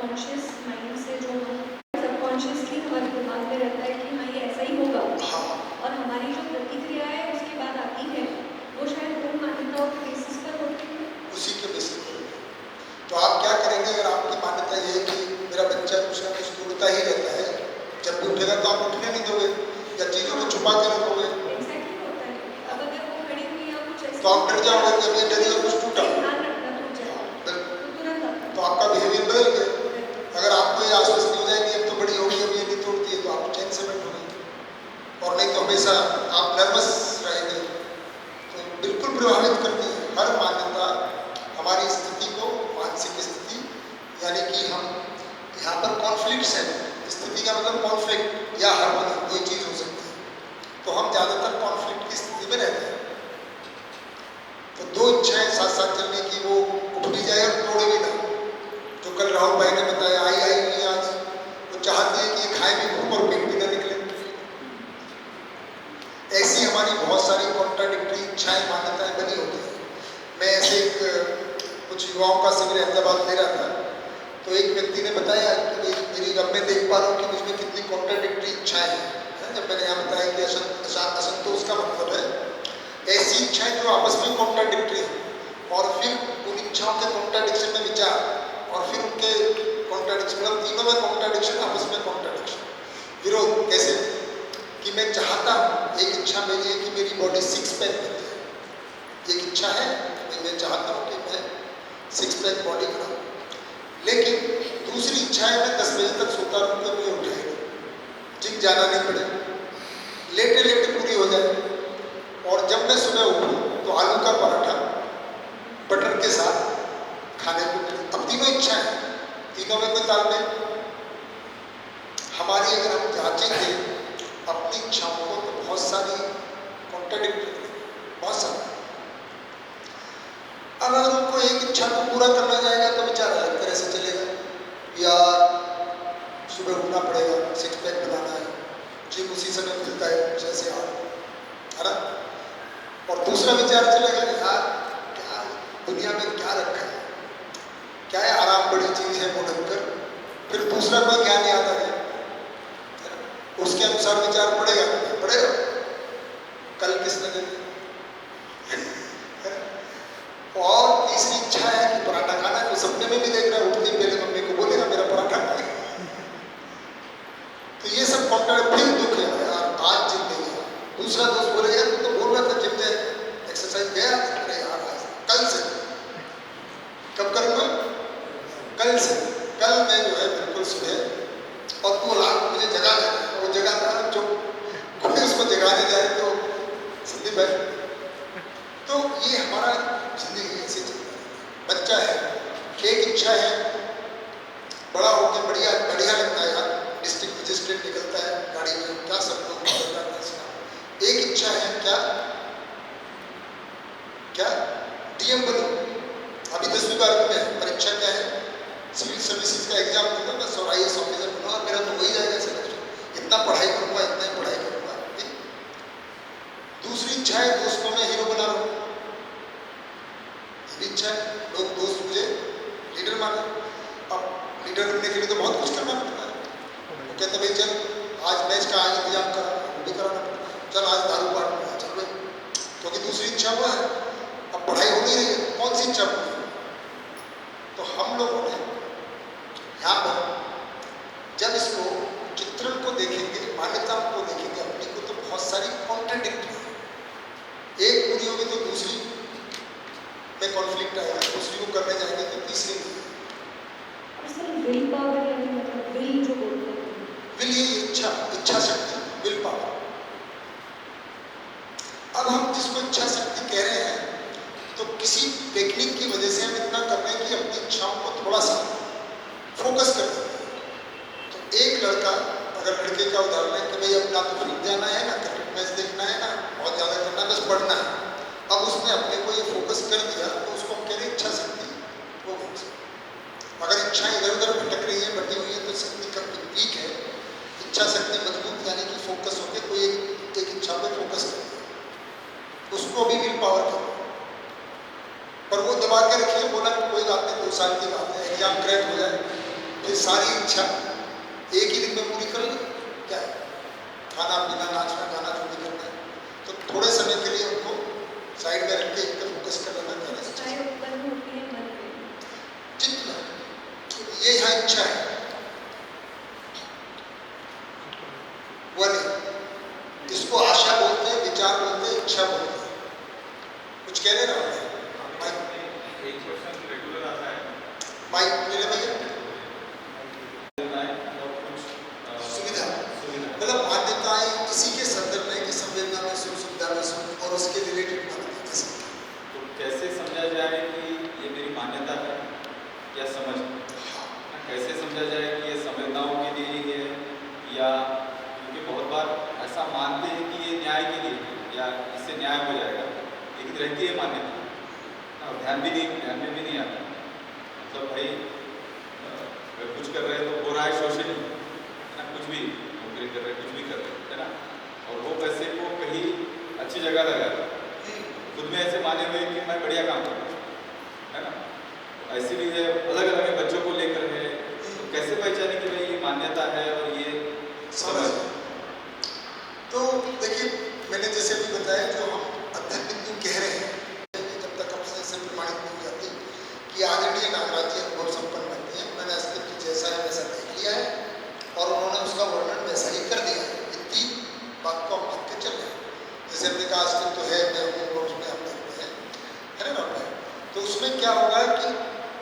Conscious mind से जो subconsciously हमारे दिमाग में रहता है कि हाँ ये ऐसा ही होगा, हाँ और हमारी जो प्रतिक्रिया है उसके बाद आती है वो शायद उन मान्यताओं के बेसिस पर होती है। उसी के बेसिस पर। तो आप क्या करेंगे अगर आपकी मान्यता ये है कि मेरा बच्चा कुछ ना कुछ ढूंढता ही रहता है, जब भी उठेगा तो आप उठने नहीं दोगे या चीज़ों को छुपा के रखोगे, एग्जैक्टली होता है। अब अगर वो खड़ी हुई या कुछ ऐसे तो आप डर जाओगे कि अब ये डरिए कुछ टूटा। ध्यान रखना टूट जाए बिल्कुल। तो तुरंत आता तो आपका बिहेवियर बदल गया। अगर आपको ये आश्वस्त नहीं हो जाएगी अब तो बड़ी होगी, अब ये नहीं तोड़ती है, तो आप चैन से बैठोगे, और नहीं तो हमेशा आप नर्वस रहेंगे। तो बिल्कुल प्रभावित करती है हर मान्यता हमारी स्थिति को, मानसिक स्थिति, यानी कि हम यहाँ पर कॉन्फ्लिक्ट्स हैं। स्थिति का मतलब कॉन्फ्लिक्ट या हार्मनी, कोई चीज़ हो सकती है। तो हम ज़्यादातर कॉन्फ्लिक्ट की स्थिति में रहते हैं। तो दो इच्छाएं साथ साथ चलने की, वो उठ भी जाए और तोड़े भी ना। जो कल राहुल भाई ने बताया, आई नहीं आज, वो चाहते हैं कि ये खाए भी खूब और पेट भी ना निकले। ऐसी हमारी बहुत सारी कॉन्ट्राडिक्टरी इच्छाएं, मान्यताएं बनी होती हैं। मैं ऐसे कुछ युवाओं का शिविर अहमदाबाद ले रहा था, तो एक व्यक्ति ने बताया कि मेरी अब मैं देख पा रहा हूँ कि मुझमें कितनी कॉन्ट्राडिक्टरी इच्छाएं हैं। जब मैंने यहाँ बताया कि असंतोष का मतलब है ऐसी इच्छाएं जो आपस में कॉन्ट्राडिक्टरी है, और फिर उन इच्छाओं के कॉन्ट्राडिक्शन में विचार, और फिर उनके कॉन्ट्राडिक्शन, मतलब तीनों में कॉन्ट्राडिक्शन, आपस में कॉन्ट्राडिक्शन, विरोध। कैसे कि मैं चाहता हूँ, एक इच्छा मेरी है कि मेरी बॉडी 6 पैक बन जाए, एक इच्छा है कि मैं चाहता हूँ कि मैं 6 पैक बॉडी बनाऊँ, लेकिन दूसरी इच्छा है मैं 10 बजे तक सोता रहूँ तो मुझे उठाएगा, जिम जाना नहीं पड़े, लेटे लेटे पूरी हो जाए, और जब मैं सुबह उठूँ तो आलू का पराठा बटर के साथ खाने को मिले। अब तीनों इच्छा है, तीनों में कोई तालमेल। हमारी अगर हम जांचेंगे अपनी इच्छाओं को तो बहुत सारी कॉन्ट्राडिक्टरी, बहुत सारी। अब अगर उनको एक इच्छा को पूरा करना जाएगा तो बेचारा अलग तरह से चलेगा, यार सुबह उठना पड़ेगा, 6 पैक बनाना है, जिम उसी समय खुलता है 6 से 8, है ना। और दूसरा विचार चलेगा, यार क्या दुनिया में क्या रखा है, क्या है आराम बड़ी चीज है मुनक्कर। फिर दूसरा कोई ज्ञान याद आ गया, उसके अनुसार विचार पड़ेगा पड़ेगा, कल किसने दे दिया। और तीसरी इच्छा है कि पराठा खाना है, तो सपने में भी देख रहा है, उठने पहले मम्मी को बोलेगा मेरा पराठा खाएगा। तो ये सब कॉन्ट्राडिक्ट, फिर दुख है यार आज जिम नहीं गया। दूसरा दोस्त बोले यार तू तो बोल रहा था जिम जाए, एक्सरसाइज गया, अरे यार आज कल से। कब करूँगा? कल से। कल मैं जो है बिल्कुल सुबह, और तू रात मुझे जगा देना, वो जगा था जो कोई उसको जगाने जाए तो संदीप भाई। तो ये हमारा जिंदगी ऐसे चलता है। बच्चा है, एक इच्छा है, बड़ा होकर बढ़िया बढ़िया लगता है यार, डिस्ट्रिक्ट मजिस्ट्रेट निकलता है गाड़ी में, क्या सब लोग एक इच्छा है क्या क्या डीएम बनो। अभी 10वीं बार में परीक्षा क्या है, सिविल सर्विसेज का एग्जाम दूंगा बस, और IAS ऑफिसर बनूंगा, मेरा तो वही जाएगा सिलेक्शन, इतना पढ़ाई करूंगा, इतना ही पढ़ाई करूंगा। दूसरी इच्छा है दोस्तों में हीरो बना रहा हूं, ये भी इच्छा है, लोग दोस्त मुझे लीडर माने। अब लीडर बनने के लिए तो बहुत कुछ करना पड़ता है। वो कहते भाई चल आज मैच का आज इंतजाम करा, वो भी कराना पड़ता है, चल आज दारू बांटना है, चल भाई, क्योंकि दूसरी इच्छा वो है। अब पढ़ाई हो नहीं रही है, कौन सी इच्छा पूरी? तो हम लोगों ने यहाँ पर जब इसको चित्रण को देखेंगे, मान्यताओं को देखेंगे अपनी को, तो बहुत सारी कॉन्ट्राडिक्टरी है। एक पूरी होगी तो दूसरी में कॉन्फ्लिक्ट आएगा, दूसरी को करने जाएंगे तो तीसरी में। विल पावर यानी मतलब विल जो बोलते हैं, विल ये इच्छा शक्ति, विल पावर। अब हम जिसको इच्छा शक्ति कह रहे हैं, तो किसी टेक्निक की वजह से हम इतना कर रहे हैं कि अपनी इच्छाओं को थोड़ा सा फोकस कर सकते हैं। तो एक लड़का, अगर लड़के का उदाहरण है कि भाई अपना तो फिल्म जाना है ना, क्रिकेट मैच देखना है ना, बहुत ज़्यादा करना है, बस पढ़ना है। अब उसने अपने को ये फोकस कर दिया, तो उसको हम कह रहे हैं इच्छा शक्ति फोकस। अगर इच्छा इधर उधर भटक रही है, बटी हुई है, तो शक्ति का वीक है। इच्छा शक्ति मजबूत, यानी कि फोकस होकर कोई एक इच्छा पे फोकस कर, उसको भी विल पावर करो। पर वो दबा के रखिए, बोला कोई बात नहीं, 2 साल की बात है, एग्जाम क्रैक हो जाए, फिर सारी इच्छा एक ही दिन में पूरी कर ली क्या है? खाना पीना नाचना गाना जो भी करना है, तो थोड़े समय के लिए उनको साइड में रख के एक पे फोकस कर लेना चाहिए। चाहे उत्पन्न होती है मन में, जितना ये यहाँ इच्छा है वो नहीं, इसको आशा बोलते हैं, विचार बोलते हैं, इच्छा बोलते हैं। कुछ कह रहे ना एक क्वेश्चन रेगुलर आता है, माइक मेरे भैया सुविधा मतलब मान्यताएं इसी के संदर्भ में कि संवेदना में सुख सुविधा में सुख और उसके रिलेटेड मान्यता कैसे, तो कैसे समझा जाए कि ये मेरी मान्यता है या समझ, कैसे समझा जाए कि ये संवेदनाओं के लिए ही है, या क्योंकि बहुत बार ऐसा मानते हैं कि ये न्याय के लिए है या इससे न्याय हो जाएगा, लेकिन रहती है मान्यता और ध्यान में भी नहीं आता। मतलब भाई अगर कुछ कर रहे हैं तो हो रहा है शोषण ही है ना, कुछ भी नौकरी कर रहे हैं, कुछ भी कर रहे हैं, है ना, और वो पैसे को कहीं अच्छी जगह लगा रहे हैं, खुद में ऐसे माने हुए कि मैं बढ़िया काम कर रहा हूँ, है ना। तो ऐसे भी है, अलग अलग बच्चों को लेकर है, तो कैसे पहचाने कि भाई ये मान्यता है और ये समझ। तो देखिए मैंने जैसे भी बताया, जो हम अध्ययन बिंदु कह रहे हैं, जब तक हमसे से प्रमाणित नहीं हो जाती कि आदरणीय नागराज जी अनुभव संपन्न व्यक्ति हैं, मैंने अस्तित्व जैसा है वैसा देख लिया है और उन्होंने उसका वर्णन वैसा ही कर दिया है। इतनी बात को हम मान के चल रहे हैं, जैसे हमने कहा अस्तित्व है, मैं हूँ और उसमें हम देखते हैं, है ना डॉक्टर। तो उसमें क्या होगा कि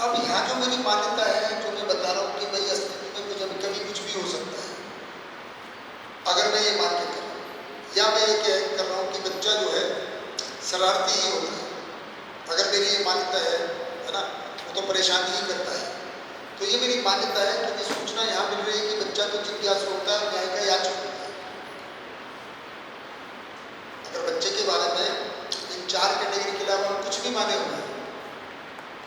अब यहाँ जो मेरी मान्यता है, जो मैं बता रहा हूँ कि भाई अस्तित्व में कुछ कभी कुछ भी हो सकता है, अगर मैं ये मान के कर रहा हूँ, या मैं ये कर रहा हूँ कि बच्चा जो है शरारती ही होता है, अगर मेरी ये मान्यता है ना, वो तो परेशान ही करता है, तो ये मेरी मान्यता है कि सूचना यहाँ मिल रही है कि बच्चा तो जिज्ञासु होता है, न्याय का याचक होता है। अगर बच्चे के बारे में इन 4 कैटेगरी के अलावा कुछ भी माने हुए हैं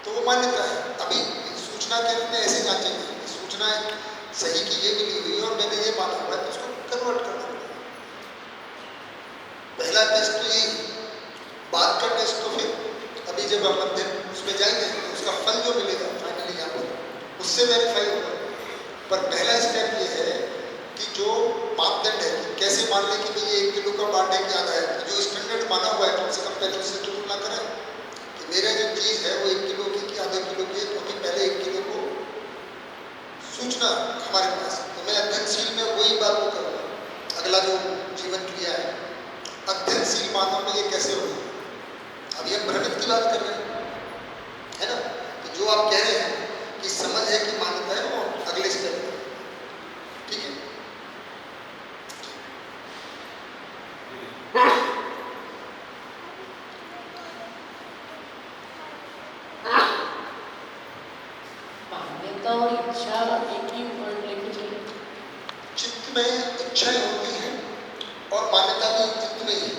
तो वो मान्यता है। अभी सूचना के रूप में ऐसे जांचेंगे कि सूचना सही की ये मिली हुई है और मैंने ये माना हुआ है, तो उसको कन्वर्ट करना पड़ेगा। पहला टेस्ट तो यही, बाद का टेस्ट तो फिर अभी जब हम मंदिर उसमें जाएंगे तो उसका फल जो मिलेगा फाइनली यहाँ पर उससे वेरीफाई होगा। पर पहला स्टेप ये है कि जो मापदंड है कि कैसे मान लें कि भाई ये 1 किलो का बांटे क्या है, जो स्टैंडर्ड माना हुआ है कम से कम पहले उससे तुलना करें कि मेरा जो चीज़ है वो 1 किलो की कि आधे किलो की है, क्योंकि पहले 1 किलो को सूचना हमारे पास, तो मैं अध्ययनशील में वही बात को करूँगा। अगला जो जीवन क्रिया है अध्ययनशील मानव में ये कैसे होगा। अभी हम भ्रमित की बात कर रहे हैं, है ना, कि जो आप कह रहे हैं कि समझ है कि मान्यता है, वो अगले स्टेप है, ठीक है। मान्यता और इच्छा एक ही वर्ड लेके चले। चित्त में इच्छाएं होती हैं और मान्यता भी चित्त में ही है।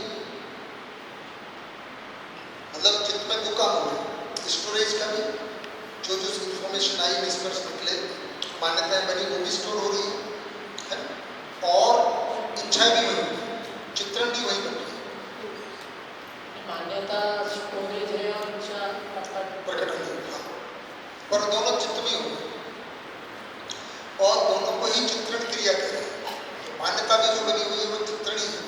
मतलब चित्त में 2 काम हो रहे हैं, स्टोरेज का भी, जो इंफॉर्मेशन आई निष्कर्ष निकले, मान्यताएं बनी वो भी स्टोर हो रही है, और इच्छाएं भी वही हो रही है, चित्रण भी वही बन रही है। मान्यता स्टोरेज है और इच्छा प्रकट हो रही है, पर दोनों चित्त में हो रही है और दोनों को ही चित्रण क्रिया कहते हैं। तो मान्यता भी जो बनी हुई है वो चित्रण ही है।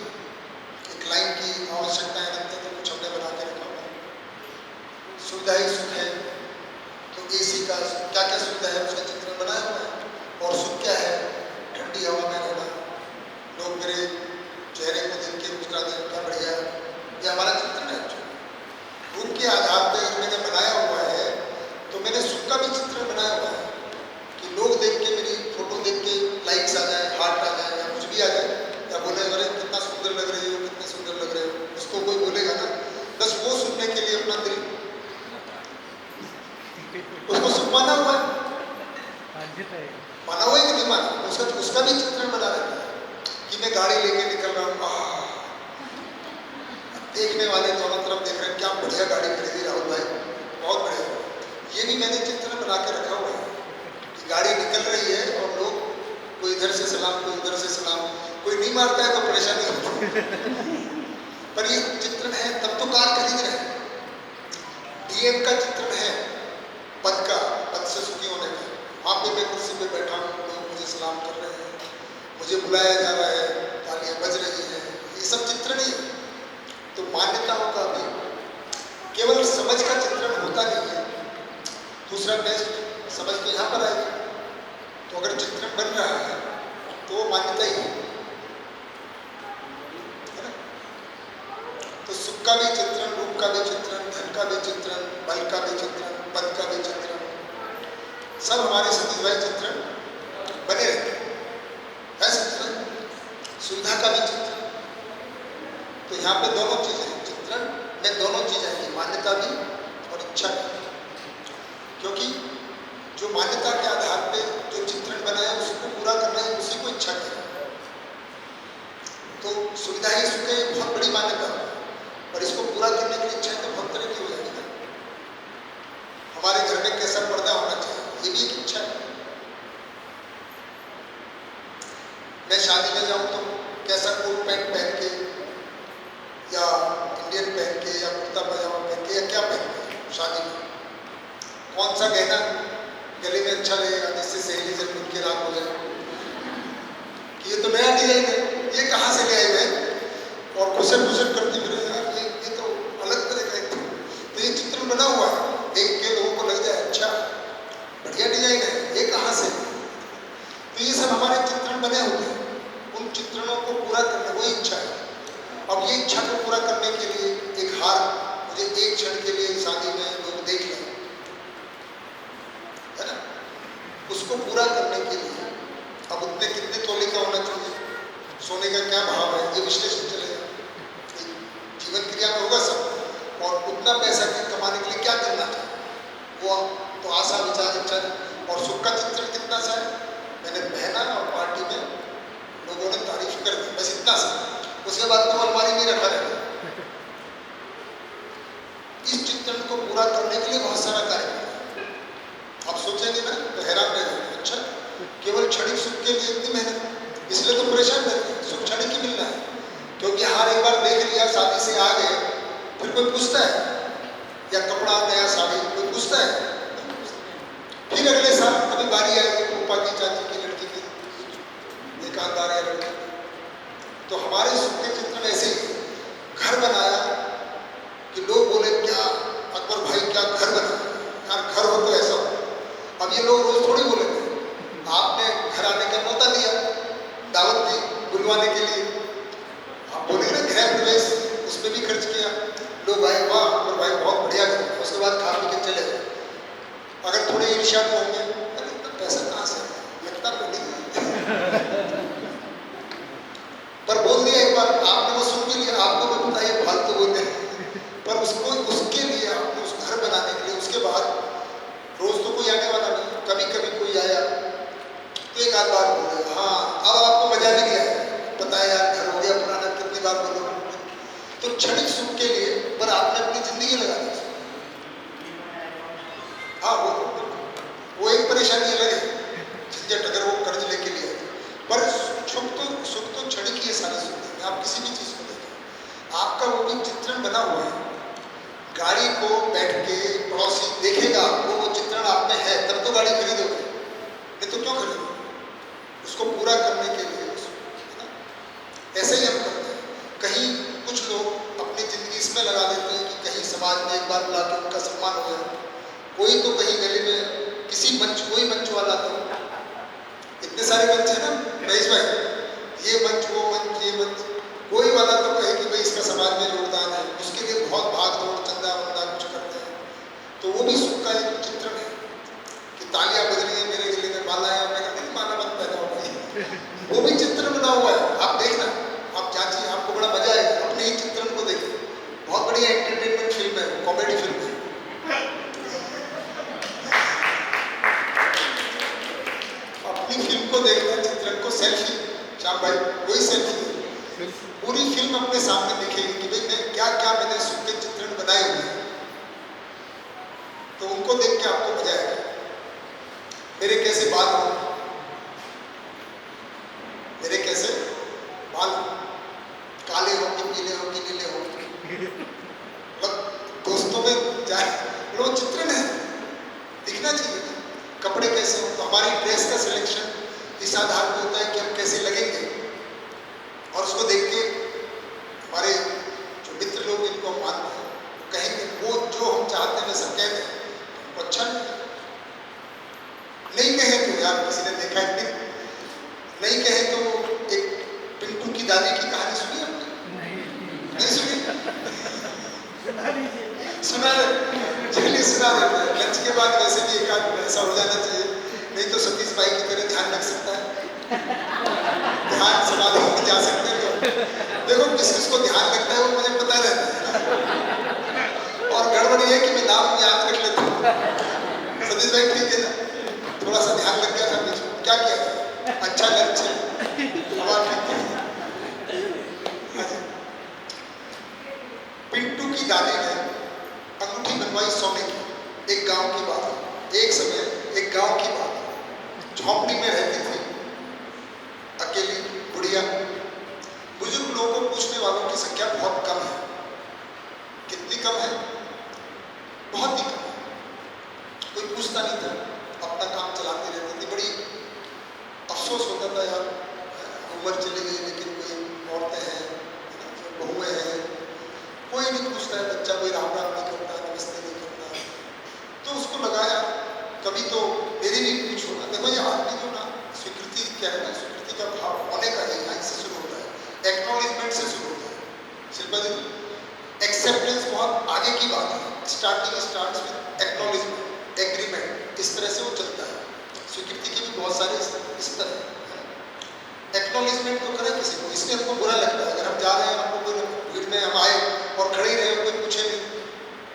एक लाइन की आवश्यकता है, तो कुछ हमने बना के रखा हुआ, सुविधा ही सुख है, तो एसी का क्या क्या सुविधा है उसका चित्रण बनाया हुआ है, और सुख क्या है, ठंडी हवा में रहना, लोग मेरे चेहरे को देख के मुस्कुरा दें, क्या बढ़िया, ये हमारा चित्रण है। रूप के आधार पर मैंने बनाया हुआ है, तो मैंने सुख का भी चित्रण बनाया हुआ है कि लोग देख के, मेरी फोटो देख के लाइक्स आ जाए, हार्ट आ जाए, या कुछ भी आ जाए, या बोले अरे कितना सुंदर लग रही हो, कितने सुंदर लग रहे हो, उसको कोई बोलेगा ना, बस वो सुनने के लिए अपना दिल उसको सुख माना हुआ है, माना हुआ है कि नहीं माना, उसका भी चित्रण बना रहता है कि मैं गाड़ी लेके निकल रहा हूँ, देखने वाले दोनों तरफ देख रहे हैं, क्या बढ़िया गाड़ी खरीदी राहुल भाई, बहुत बढ़िया। ये भी मैंने चित्रण बना के रखा हुआ है कि गाड़ी निकल रही है और लोग कोई इधर से सलाम, कोई उधर से सलाम, कोई नहीं मारता है तो परेशानी होती है, पर ये चित्रण है, तब तो कार खरीद रहे हैं। डीएम का चित्रण है, पद का, पद से सुखी होने का, वहाँ पे मैं कुर्सी पे बैठा हूँ, लोग मुझे सलाम कर रहे हैं, मुझे बुलाया जा रहा है, तालियां बज रही हैं, ये सब चित्रण ही है। तो मान्यताओं का भी केवल समझ का चित्रण होता नहीं है। दूसरा टेस्ट समझ तो यहाँ पर आएगी, तो अगर चित्रण बन रहा है तो वो मान्यता ही है ना। तो सुख का भी चित्रण, रूप का भी चित्रण, धन का भी चित्रण, बल का भी चित्रण, पद का भी चित्रण, सब हमारे सतीश भाई चित्रण बने रहते हैं चित्रण, सुविधा का भी चित्रण। तो यहाँ पे दोनों चीजें, चित्रण में दोनों चीजें हैं, मान्यता भी और इच्छा भी। क्योंकि जो मान्यता के आधार पे जो चित्रण बना है उसको पूरा करना है, उसी को इच्छा कहना है। तो सुविधा ही सुख है, बहुत बड़ी मान्यता है, और इसको पूरा करने के लिए इच्छा तो बहुत तरह की हो जाएगी ना। हमारे घर में कैसा पर्दा होना चाहिए, ये भी एक इच्छा है। मैं शादी में जाऊं तो कैसा कोट पैंट पहन के या इंडियन पहन के या कुर्ता पजामा पहन के या क्या पहन के शादी में, कौन सा गहना गले में अच्छा लगेगा जिससे सहेली से खुद के रात हो जाए कि ये तो नया डिजाइन है, ये कहाँ से ले आए हुए, और घुसर घुसर करती फिर यार ये तो अलग तरह का है। तो ये चित्र बना हुआ है, देख के लोगों को लग जाए अच्छा बढ़िया डिजाइन है, ये कहाँ से। तो ये सब हमारे चित्रण बने हुए हैं, उन चित्रणों को पूरा करना वही इच्छा है। अब ये इच्छा को पूरा करने के लिए एक हार मुझे एक क्षण के लिए शादी में लोग देख लें, है ना, उसको पूरा करने के लिए अब उतने कितने तोले का होना चाहिए, सोने का क्या भाव है, ये विश्लेषण चलेगा, जीवन क्रिया में होगा सब। और उतना पैसा कमाने के लिए क्या करना चाहिए, वो तो आशा विचार इच्छा। और सुख का चित्रण कितना सा है, मैंने पहना और पार्टी में लोगों ने तारीफ कर दी, बस इतना सा, उसके बाद तो अलमारी में रखा रहेगा। इस चित्रण को पूरा करने के लिए बहुत सारा कार्य है। आप सोचेंगे ना तो हैरान रह जाएंगे, अच्छा केवल क्षणिक सुख के लिए इतनी मेहनत, इसलिए तो परेशान रहते हैं, सुख क्षणिक ही मिलना है। क्योंकि हार एक बार देख लिया, शादी से आ गए, फिर कोई पूछता है, या कपड़ा नया साड़ी कोई पूछता है, फिर अगले साल कभी बारी आएगी पापा की चाची की लड़की की, दुकानदार या लड़की। तो हमारे सुख के चित्र में ऐसे ही घर बनाया कि लोग बोले क्या अकबर भाई क्या घर बना, यार घर हो तो ऐसा हो। अब ये लोग रोज थोड़ी बोलेंगे, आपने घर आने का मौका दिया, दावत दी बुलवाने के लिए, आप बोले ना गृह प्रवेश, उसमें भी खर्च किया, लोग आए, वाह अकबर भाई बहुत बढ़िया घर, उसके बाद खा पी के चले गए। अगर थोड़े ईर्ष्या में होंगे, अरे इतना पैसा कहाँ से लगता तो नहीं पर बोल दिया एक बार, आपने वो सुन भी लिया, आपको मैं पता है फालतू बोलते हैं, पर उसको उसके लिए आपने उस घर बनाने के लिए, उसके बाद रोज तो कोई आने वाला नहीं, कभी कभी कोई आया तो एक आध बार बोले, हाँ अब आपको मजा भी नहीं आया, पता है यार घर हो गया पुराना, कितनी बार बोलो। तो क्षणिक सुख के लिए पर आपने अपनी जिंदगी लगा दी। हाँ वो एक परेशानी अलग है, झंझट अगर वो कर्ज लेके लिए, पर सुख तो क्षणिक ही है सारी सुख। आप किसी भी चीज को देखें, आपका वो भी चित्रण बना हुआ है, गाड़ी को बैठ के पड़ोसी देखेगा आपको, वो चित्रण आप में है, तब तो गाड़ी खरीदोगे, नहीं तो क्यों खरीदोगे, उसको पूरा करने के लिए, है ना। ऐसे ही हम करते हैं। कहीं कुछ लोग अपनी जिंदगी इसमें लगा देते हैं कि कहीं समाज में एक बार बुला के उनका सम्मान हो जाए, कोई तो कहीं गली में किसी मंच, कोई मंच वाला, तो इतने सारे मंच है ना महेश भाई, ये मंच वो मंच ये मंच, कोई वाला तो कहे कि भाई इसका समाज में योगदान है, उसके लिए बहुत भाग दौड़ चंदा वंदा कुछ करते हैं। तो वो भी सुख का एक चित्रण है कि तालियां बज रही है, मेरे गले में माला है, मैंने नहीं माला मत पहना होगा, वो भी चित्रण बना हुआ है। आप देखना, आप जांचिए, आपको बड़ा मजा आएगा, अपने ही चित्रण को देखिए, बहुत बढ़िया एंटरटेनमेंट फिल्म है, कॉमेडी फिल्म है। अपनी फिल्म को देखना, चित्रण को, सेल्फी, श्याम भाई वही सेल्फी, पूरी फिल्म अपने सामने दिखेगी कि भाई मैं क्या क्या मैंने सुख के चित्रण बनाए हुए हैं, तो उनको देख के आपको मजा आएगा। मेरे कैसे बाल हो, मेरे कैसे बाल, काले हो कि पीले हो कि नीले हो, मतलब दोस्तों में जाए, वो चित्रण है, दिखना चाहिए। कपड़े कैसे हो, तो हमारी ड्रेस का सिलेक्शन इस आधार पर होता है कि हम कैसे लगेंगे, और उसको देख के हमारे जो मित्र लोग जिनको हम मानते हैं कहेंगे वो जो हम चाहते हैं वैसा कह दें, हमको अच्छा नहीं कहे तो यार किसी ने देखा है नहीं कहे तो एक पिंटू की दादी की कहानी सुनी आपने? नहीं सुनी? सुना चलिए सुना देते हैं। लंच के बाद वैसे भी एक आध ऐसा हो जाना चाहिए, नहीं तो सतीश भाई की तरह ध्यान रख सकता है, ध्यान समाधि में जा सकते हैं। तो देखो किस किस को ध्यान लगता है वो मुझे पता रहता है, और गड़बड़ ये है कि मैं नाम याद रख लेता हूँ। सतीश भाई ठीक है ना, थोड़ा सा ध्यान लग गया था बीच में, क्या किया अच्छा लंच पिंटू की दादी ने अंगूठी बनवाई सोने की। एक गांव की बात है, एक समय एक गांव की बात है, झोंपड़ी में रहती थी अकेली बुढ़िया। बुजुर्ग लोगों को पूछने वालों की संख्या बहुत कम है। कितनी कम है? बहुत ही कम है। कोई पूछता नहीं था, अपना काम चलाती रहती थी। बड़ी अफसोस होता था यार, उम्र चली गई लेकिन कोई औरतें हैं, बहुएं हैं, कोई नहीं पूछता है, बच्चा कोई राम राम नहीं करता, नमस्ते नहीं करता। तो उसको लगाया कभी तो मेरी भी पूछो ना। देखो ये आदमी जो ना स्वीकृति क्या है ना, स्वीकृति का भाव होने का ही यहाँ से शुरू होता है, एक्नॉलेजमेंट से शुरू होता है। शिल्पा जी, एक्सेप्टेंस बहुत आगे की बात है, starting starts with acknowledgement, agreement, इस तरह से वो चलता है। स्वीकृति के भी बहुत सारे स्तर हैं। एक्नॉलेजमेंट तो करें किसी को, इसलिए हमको बुरा लगता है। अगर हम जा रहे हैं, हमको कोई भीड़ में हम आए और खड़े ही रहे, कोई पूछे नहीं,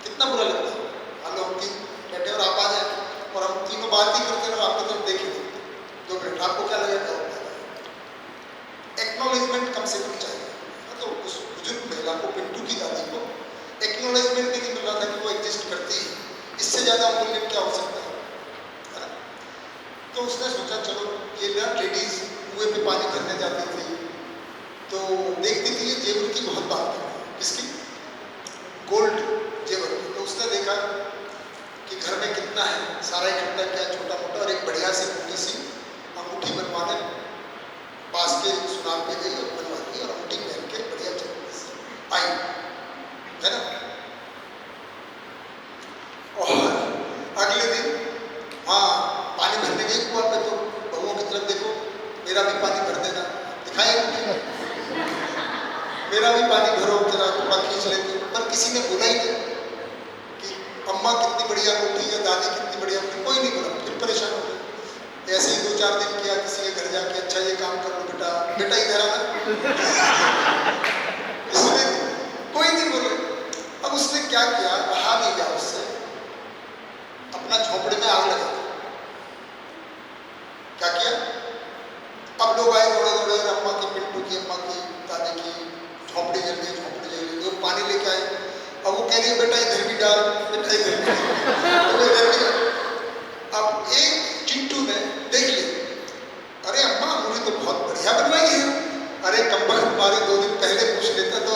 कितना बुरा लगता है। मान लो हम तीन बैठे और आप आ जाए और हम तीनों बात ही करते रहे, आपको तो देखेंगे 2 मिनट, आपको क्या लगेगा? एक्नॉलेजमेंट कम से कम चाहिए। तो उस बुजुर्ग महिला को, पिंटू की दादी को एक्नॉलेजमेंट भी नहीं मिल रहा था कि वो एग्जिस्ट करती है। इससे ज़्यादा मूल्य क्या हो सकता है ना? तो उसने सोचा चलो ये ना लेडीज कुएं पे पानी भरने जाती थी तो देखती थी ये जेवर की बहुत बात है। किसकी? गोल्ड जेवर की। तो उसने देखा कि घर में कितना है, सारा इकट्ठा किया छोटा मोटा, और एक बढ़िया सी मोटी सी अंगूठी बनवाने पास के सुनार पे गई और बनवा दी, और अंगूठी पहन के बढ़िया चल आई, है ना? और अगले दिन हाँ पानी भरने गई कुआं पे, तो बहुओं की तरफ देखो, मेरा भी पानी भर देना, दिखाए मेरा भी पानी भरो, जरा थोड़ा खींच लेते। पर किसी ने बोला ही नहीं कि अम्मा कितनी बढ़िया अंगूठी या दादी कितनी बढ़िया अंगूठी, कोई नहीं बोला। फिर परेशान हो गए। ऐसे ही 2-4 दिन किया, किसी के घर जाके अच्छा ये काम कर लो बेटा, बेटा इधर आना, इसलिए कोई नहीं बोले। अब उसने क्या किया, रहा नहीं गया उससे, अपना झोंपड़े में आग लगा। क्या किया? अब लोग आए दौड़े दौड़े, अम्मा की, पिंटू की, अम्मा की, दादी की झोंपड़ी जल गई, झोंपड़ी जल गई। लोग पानी लेके आए। अब वो कह रही है बेटा इधर भी डाल, बेटा इधर भी डाल। अब एक चिंटू ने देख लिया, अरे अम्मा अंगूठी तो बहुत बढ़िया बनवाई है। अरे कमबख्त मारे 2 दिन पहले पूछ लेता तो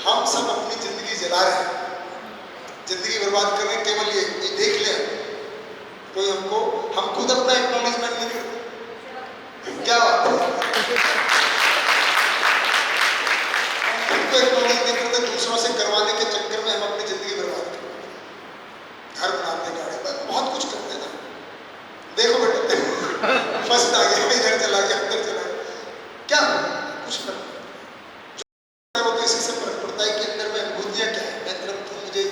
हम सब अपनी जिंदगी जला रहे हैं, जिंदगी बर्बाद कर रहे हैं, केवल ये देख ले कोई हमको, हम खुद अपना एक्नॉलेजमेंट नहीं करते। क्या बात है? हमको एक्नॉलेज नहीं करते, दूसरों से करवाने के चक्कर में हम अपनी जिंदगी बर्बाद करते हैं। घर बनाते, गाड़ी पर बहुत कुछ करते हैं ना। देखो बेटा फर्स्ट आ गया, इधर चला गया, अंदर चला गया, क्या कुछ कर वो तो इसी से फर्क पड़ता है कि अंदर में अनुभूतियाँ क्या है। मैं तरफ तो मुझे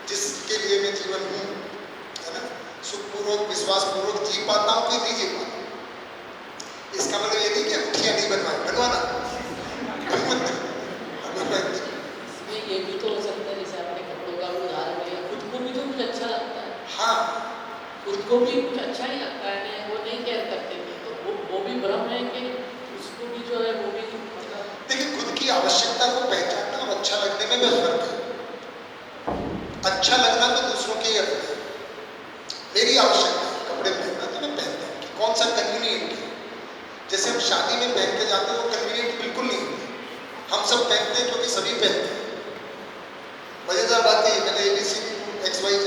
जिसके लिए मैं जीवन हूँ, है ना, सुखपूर्वक विश्वासपूर्वक जी पाता हूँ कि नहीं जी पाता। इसका मतलब ये नहीं कि अंगूठियाँ नहीं बनवाना। इसमें ये भी तो हो सकता है, जैसे आपने कपड़ों का उदाहरण लिया, खुद को भी तो कुछ अच्छा लगता है। हाँ, खुद को भी कुछ अच्छा ही लगता है, वो नहीं केयर करते थे, तो वो भी भ्रम है कि उसको भी जो है वो भी मतलब। देखिए खुद की आवश्यकता को पहचानना और अच्छा लगने में भी फर्क है। अच्छा लगना तो दूसरों के ही अर्थ है। मेरी आवश्यकता है कपड़े पहनना, तो मैं पहनता हूँ कि कौन सा कन्वीनियंट है। जैसे हम शादी में पहन के जाते हैं वो कन्वीनियंट बिल्कुल नहीं होता। हम सब पहनते हैं क्योंकि सभी पहनते हैं, मजेदार बात है, मैंने ABC XYZ,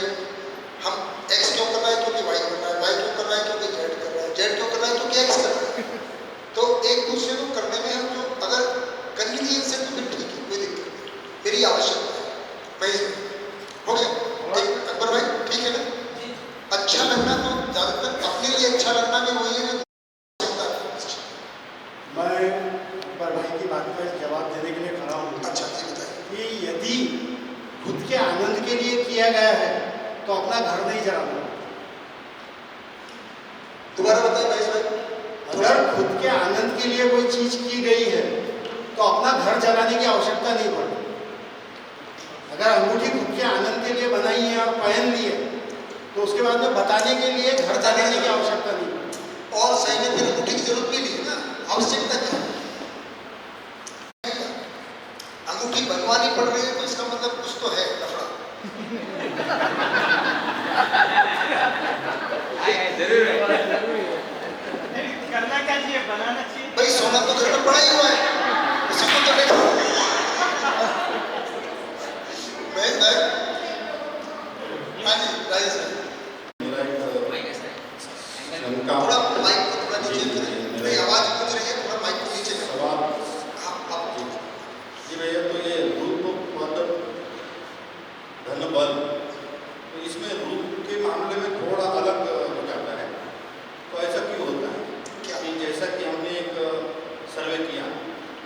हम X क्यों कर रहा है क्योंकि Y कर रहा है, Y क्यों कर रहा है क्योंकि Z कर रहा है, Z क्यों कर रहा है क्योंकि X कर रहा है। तो एक दूसरे को करने में हम जो अगर कन्वीनियंस है तो फिर ठीक है, कोई दिक्कत नहीं, मेरी आवश्यकता है, मैं इसमें हो गया। एक अकबर भाई ठीक है ना, अच्छा लगना तो ज्यादातर अपने लिए अच्छा लगना भी वही है जो मैं अकबर भाई की बात का जवाब देने के लिए खड़ा हूँ। अच्छा जी बताइए। कि यदि खुद के आनंद के लिए किया गया है तो अपना घर नहीं जलाना। दोबारा बताइए भाई साहब। अगर खुद के आनंद के लिए कोई चीज की गई है तो अपना घर जलाने की आवश्यकता नहीं पड़ती। अगर अंगूठी खुद के आनंद के लिए बनाई है और पहन ली है तो उसके बाद में बताने के लिए घर जलाने की आवश्यकता नहीं पड़ती। और सही में फिर अंगूठी की जरूरत भी नहीं है ना, आवश्यकता क्या है? अंगूठी बनवानी पड़ रही है तो इसका मतलब कुछ तो है लफड़ा। जरूर है। करना क्या चाहिए, बनाना चाहिए। भाई सोना तो घर में पड़ा ही हुआ है, उसी को तो देखो। महेश भाई, हाँ जी राजेश भाई, थोड़ा माइक को थोड़ा नीचे करें, मेरी आवाज गूंज रही है, थोड़ा माइक को नीचे करें। आप जी भैया, तो ये रूप मतलब धन बल, तो इसमें रूप के मामले में थोड़ा अलग हो जाता है। तो ऐसा क्यों होता है? क्या? कि जैसा कि हमने एक सर्वे किया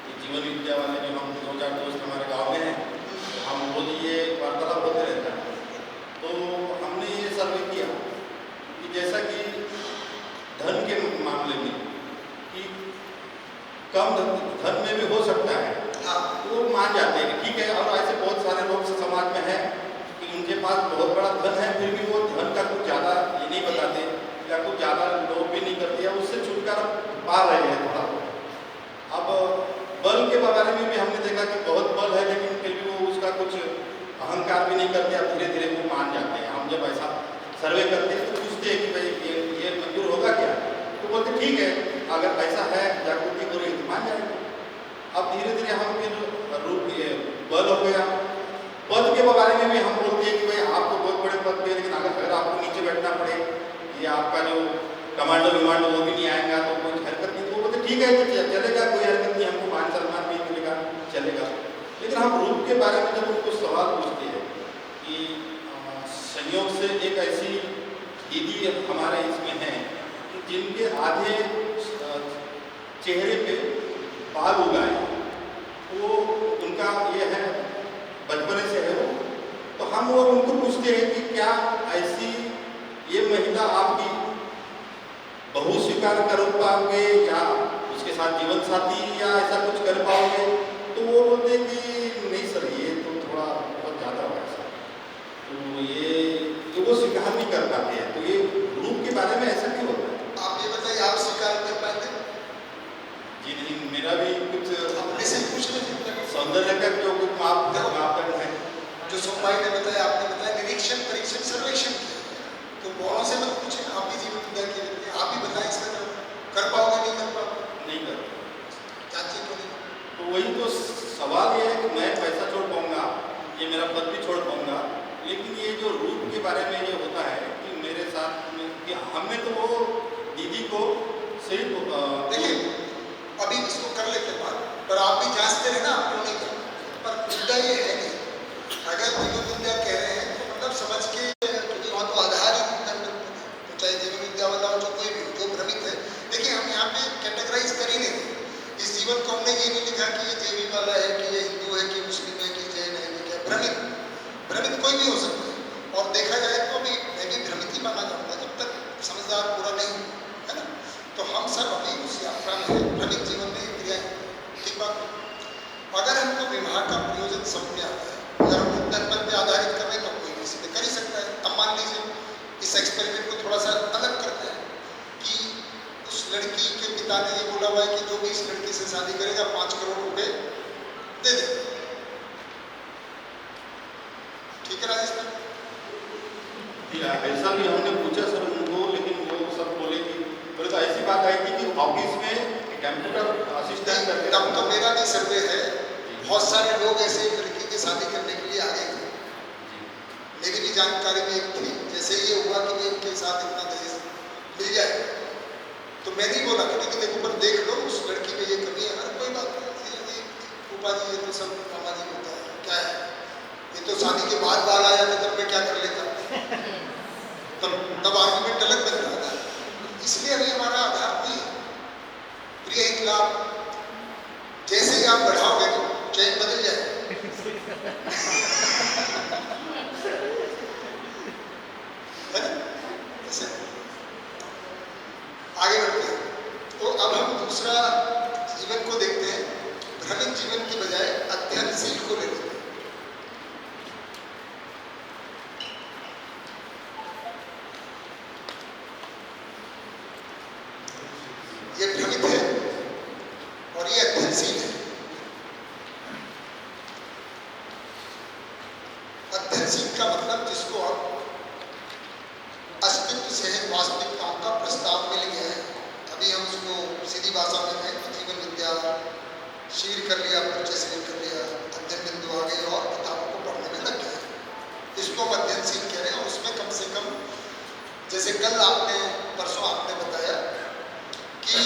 कि जीवन विद्या वाले जो हम 2-4 दोस्त हमारे गांव में हैं, तो हम रोज ये वार्तालाप होते रहता है। तो हमने ये सर्वे किया कि जैसा कि धन के मामले में कि कम धन में भी हो सकता है, हाँ तो वो मान जाते हैं कि ठीक है। और ऐसे बहुत सारे लोग समाज में हैं कि उनके पास बहुत बड़ा धन है, फिर भी वो धन का कुछ ज़्यादा ये नहीं बताते या कुछ ज़्यादा लोभ भी नहीं करते या उससे छुटकारा पा रहे हैं थोड़ा। अब बल के बारे में भी हमने देखा कि बहुत बल है, लेकिन फिर भी वो उसका कुछ अहंकार भी नहीं करते, अब धीरे धीरे वो मान जाते हैं। हम जब ऐसा सर्वे करते हैं तो पूछते हैं कि भाई ये मंजूर होगा क्या, तो बोलते ठीक है, अगर ऐसा है जागृति हो रही है तो मान जाएंगे। अब धीरे धीरे हम फिर रूप ये बल हो गया। पद के बारे में भी हम बोलते हैं कि भाई आप तो बहुत बड़े पद पे, लेकिन अगर आपको नीचे बैठना पड़े या आपका जो कमांडो विमांडो वो भी नहीं आएगा तो कोई हरकत नहीं, तो बोलते ठीक है चलेगा, कोई हरकत नहीं, हमको मान सम्मान भी मिलेगा, चलेगा। लेकिन हम रूप के बारे में जब उनको सवाल पूछते हैं कि संयोग से एक ऐसी दीदी हमारे इसमें है कि जिनके आधे चेहरे पे बाल उगाए, वो उनका ये है बचपने से है वो, तो हम वो उनको पूछते हैं कि क्या ऐसी ये महिला आपकी बहू स्वीकार कर पाओगे या उसके साथ जीवन साथी या ऐसा कुछ कर पाओगे? तो वो बोलते हैं कि नहीं सर, ये तो थोड़ा बहुत ज़्यादा हुआ ऐसा, तो ये वो स्वीकार नहीं कर पाते हैं। तो ये रूप के बारे में ऐसा क्यों होता है? आप ये बताइए, आप स्वीकार कर पाते? जी नहीं, मेरा भी कुछ अपने से पूछ रहे थे सौंदर्य का जो कुछ मापदंड है जो सोमवार ने बताया, आपने बताया निरीक्षण परीक्षण सर्वेक्षण किया, तो बहुओं से मत पूछे, आप ही जीवन विद्या की व्यक्ति, आप ही बताएं इसका जवाब, कर पाओगे नहीं कर पाओगे? नहीं कर। चाची को नहीं। तो वही तो सवाल ये है कि मैं पैसा छोड़ पाऊंगा, ये मेरा पद भी छोड़ पाऊंगा, लेकिन ये जो रूप के बारे में ये होता है कि मेरे साथ में कि हमने तो वो दीदी को सिर्फ देखिए अभी इसको कर लेते हैं बात, पर आप भी जांचते रहे ना, आप क्यों नहीं करते? पर मुद्दा ये है नहीं, अगर जीवन विद्या कह रहे हैं तो मतलब समझ के, क्योंकि वहाँ तो आधार ही दंड, तो चाहे जीवन विद्या वाला हो, जो कोई भी जो भ्रमित है। देखिए हम यहाँ पे कैटेगराइज कर ही नहीं रहे, इस जीवन को हमने ये नहीं लिखा कि ये जेवी वाला है, कि ये हिंदू है, कि मुस्लिम है, कि जैन है, कि क्या भ्रमित कोई भी हो सकता है। और देखा जाए तो अभी मैं भी भ्रमित ही माना जाऊँगा जब तक समझदार पूरा नहीं है ना। तो हम सब अभी उस यात्रा में है, भ्रमित जीवन में क्रियाएं, ठीक बात। अगर हमको विवाह का प्रयोजन समझ में आता है, अगर हम तत्पर पे आधारित कर रहे हैं तो कोई किसी पे कर ही सकता है। अब मान लीजिए इस एक्सपेरिमेंट को थोड़ा सा अलग करते हैं कि उस लड़की के पिता ने ये बोला हुआ है कि जो भी इस लड़की से शादी करेगा 5 करोड़ रुपए दे दे, ठीक है राजेश भाई? ऐसा भी हमने पूछा सर उनको, लेकिन वो सब बोले कि बोले तो ऐसी बात आई थी कि ऑफिस में कंप्यूटर असिस्टेंट करके। तब तो मेरा भी सर्वे है, बहुत सारे लोग ऐसे लड़की की शादी करने के लिए आ गए थे, मेरी भी जानकारी में एक थी, जैसे ये हुआ कि भाई इनके साथ इतना दहेज मिल जाए, तो मैं नहीं बोला कि देखो पर देख लो उस लड़की में ये कमी है। अरे कोई बात नहीं, ऊपा जी ये तो सब मामा जी होता है, क्या है, ये तो शादी के बाद बाल आ जाते तब मैं क्या कर लेता, तब आर्गुमेंट अलग बन रहा था। इसलिए अभी हमारा आधार नहीं है प्रिय इतलाक। जैसे ही आप बढ़ाओगे तो चैन बदल जाएगा। है ना? ऐसे आगे बढ़ते हैं। तो अब हम दूसरा जीवन को देखते हैं। भ्रमित जीवन की बजाय अध्ययनशील को ले लेते हैं। ये भ्रमित है और ये अध्ययनशील है। अध्ययनशील का मतलब जिसको अब अस्तित्व से वास्तविकताओं का प्रस्ताव मिल गया है। अभी हम उसको सीधी भाषा में कहें तो जीवन विद्या शिविर कर लिया, परिचय शिविर कर लिया, अध्ययन बिंदु आ गए और किताबों को पढ़ने में लग गए। इसको हम अध्ययनशील कह रहे हैं। और उसमें कम से कम जैसे कल आपने परसों आपने बताया कि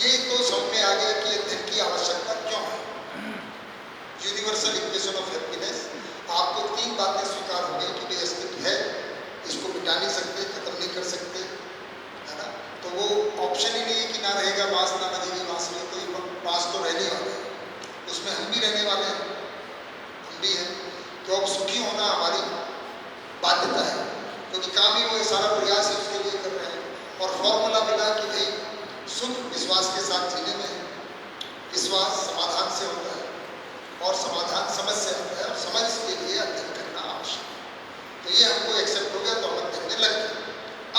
ये तो समझ में आ गया कि अध्ययन की आवश्यकता क्यों है। यूनिवर्सल इक्वेशन ऑफ हैप्पीनेस, आपको 3 बातें स्वीकार हो गई कि भाई अस्तित्व है, इसको मिटा नहीं सकते, खत्म नहीं कर सकते, है ना। तो वो ऑप्शन ही नहीं है कि ना रहेगा बांस ना बजेगी बांसुरी, तो ये बांस तो रहने वाले हैं, उसमें हम भी रहने वाले हैं, हम भी हैं। तो अब सुखी होना हमारी बाध्यता है, क्योंकि काम ही वो सारा प्रयास है उसके लिए कर रहे हैं। और फॉर्मूला मिला कि भाई सुख विश्वास के साथ जीने में, विश्वास समाधान से होता है और समाधान समझ से होता है, और समझ के लिए अध्ययन करना आवश्यक है। तो ये हमको एक्सेप्ट हो गया, तो हम अध्ययन में लग गए।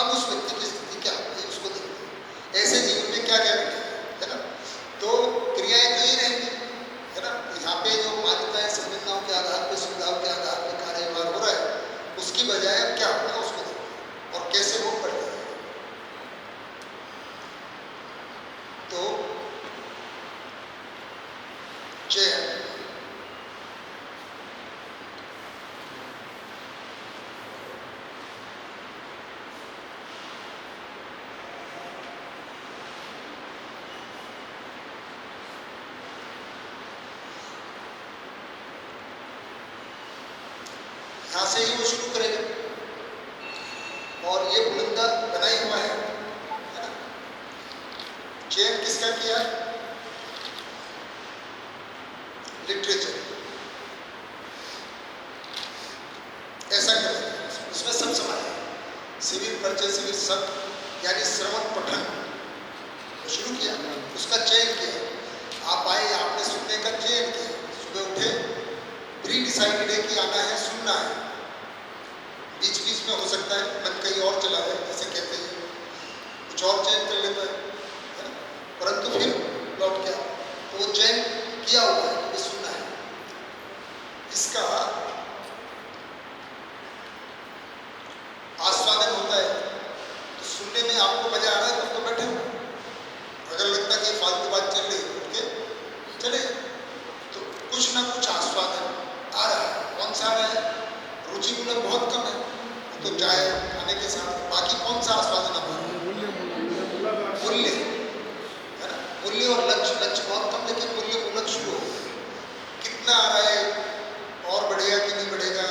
अब उस व्यक्ति की स्थिति क्या होती है उसको देखते हैं। ऐसे जीवन में क्या क्या है ना। तो क्रियाएं तो ही रहेंगी, है ना। यहाँ पे जो मान्यताएं संवेदनाओं के आधार पर, सुविधाओं के आधार पर कार्य व्यवहार हो रहा है, उसकी बजाय अब क्या होगा उसको देखते हैं और कैसे वो बढ़ते हैं। तो चैन, यहां से ही वो शुरू करेगा और ये बुलंदा बना ही हुआ है ना। चयन किसका किया? लिटरेचर। ऐसा करें उसमें सब समाया है, शिविर परिचय शिविर सब, यानी श्रवण पठन शुरू किया, उसका चयन किया। आप आए, आपने सुनने का चयन किया, सुबह उठे, प्री डिसाइडेड है कि आना है, सुनना है। बीच बीच में हो सकता है मन कहीं और चला जाए, जैसे कहते हैं कुछ और चयन कर लेता है ना, परंतु फिर लौट के आओ। तो वो चयन किया हुआ है कि सुनना है। इसका आस्वादन होता है, तो सुनने में आपको मजा आ रहा है तो बैठे हो। अगर लगता है कि फालतू बात चल रही है उठ के चले, तो कुछ ना कुछ आस्वादन आ रहा है। कौन सा आ रहा है? रुचि मूलक बहुत कम है, तो चाय खाने के साथ। बाकी कौन सा आस्वादन आ रहा है? मूल्य, है ना। मूल्य और लक्ष्य, लक्ष्य बहुत कम, लेकिन मूल्य मूलक शुरू हो। कितना आ रहा है, और बढ़ेगा कि नहीं बढ़ेगा,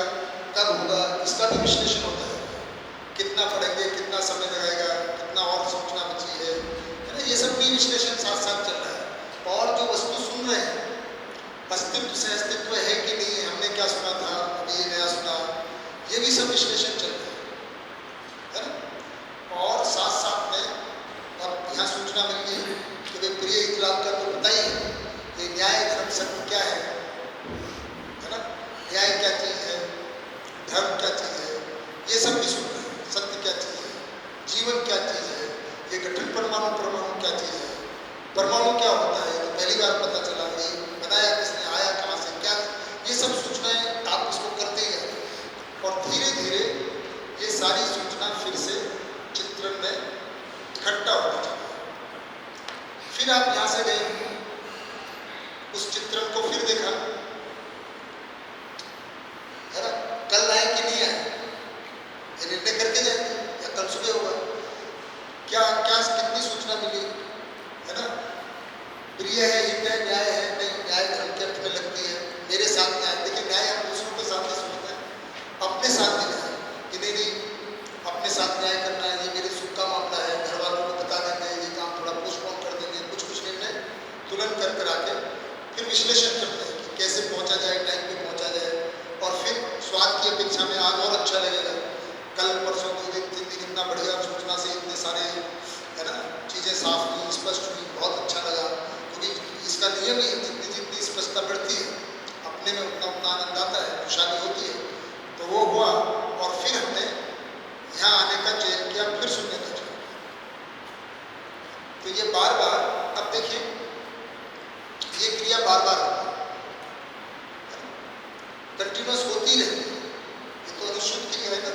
कब होगा, इसका भी विश्लेषण होता है। कितना पढ़ेंगे, कितना समय लगेगा, कितना और सोचना बची है ना। ये सब भी विश्लेषण साथ साथ चल रहा है। और जो वस्तु सुन रहे हैं, अस्तित्व से अस्तित्व है कि नहीं, हमने क्या सुना था, अभी ये नया सुना, ये भी सब विश्लेषण चल रहा है ना। और साथ साथ में अब यहाँ सूचना मिल गई कि वे प्रिय इतलाक का तो बताइए ये न्याय धर्म सत्य क्या है ना। न्याय क्या चीज़ है, धर्म क्या चीज़ है, ये सब भी सुन रहे हैं। सत्य क्या चीज़ है, जीवन क्या चीज़ है, ये गठन परमाणु, परमाणु क्या चीज़ है, परमाणु क्या होता है, तो पहली बार पता चला, ये बनाया किसने, आया कहाँ से, क्या, ये सब सूचनाएं आप इसको करते ही जाए। और धीरे धीरे ये सारी सूचना फिर से चित्रण में इकट्ठा होना चाहिए। फिर आप यहाँ से गए, उस चित्रण को फिर देखा, ये निर्णय करके जाएंगे या कल सुबह होगा, क्या क्या कितनी सूचना मिली, है ना। प्रिय है, हित है, न्याय है, नहीं न्याय धर्म के अर्थ में लगती है। मेरे साथ न्याय, देखिए न्याय हम दूसरों के साथ नहीं सुनते हैं, अपने साथ भी न्याय कि नहीं अपने साथ न्याय करना है, ये मेरे सुख का मामला है, घर वालों को बता देंगे, ये काम थोड़ा पोस्टपोन कर देंगे, कुछ कुछ निर्णय तुरंत कर आके फिर विश्लेषण करते हैं कि कैसे पहुंचा जाए, टाइम पे पहुंचा जाए, और फिर स्वाद की अपेक्षा में आज और अच्छा लगेगा, कल परसों 2 दिन 3 दिन इतना बढ़िया सूचना से इतने सारे, है ना, चीज़ें साफ हुई, स्पष्ट हुई, बहुत अच्छा लगा। क्योंकि इसका नियम ही है, जितनी जितनी स्पष्टता बढ़ती है अपने में उतना उतना आनंद आता है, खुशहाली होती है। तो वो हुआ, और फिर हमने यहाँ आने का चयन किया, फिर सुनने का चयन किया। तो ये बार बार, अब देखिए ये क्रिया बार बार कंटिन्यूस होती रहती है, ये तो अनुशुद्ध क्रिया है ना।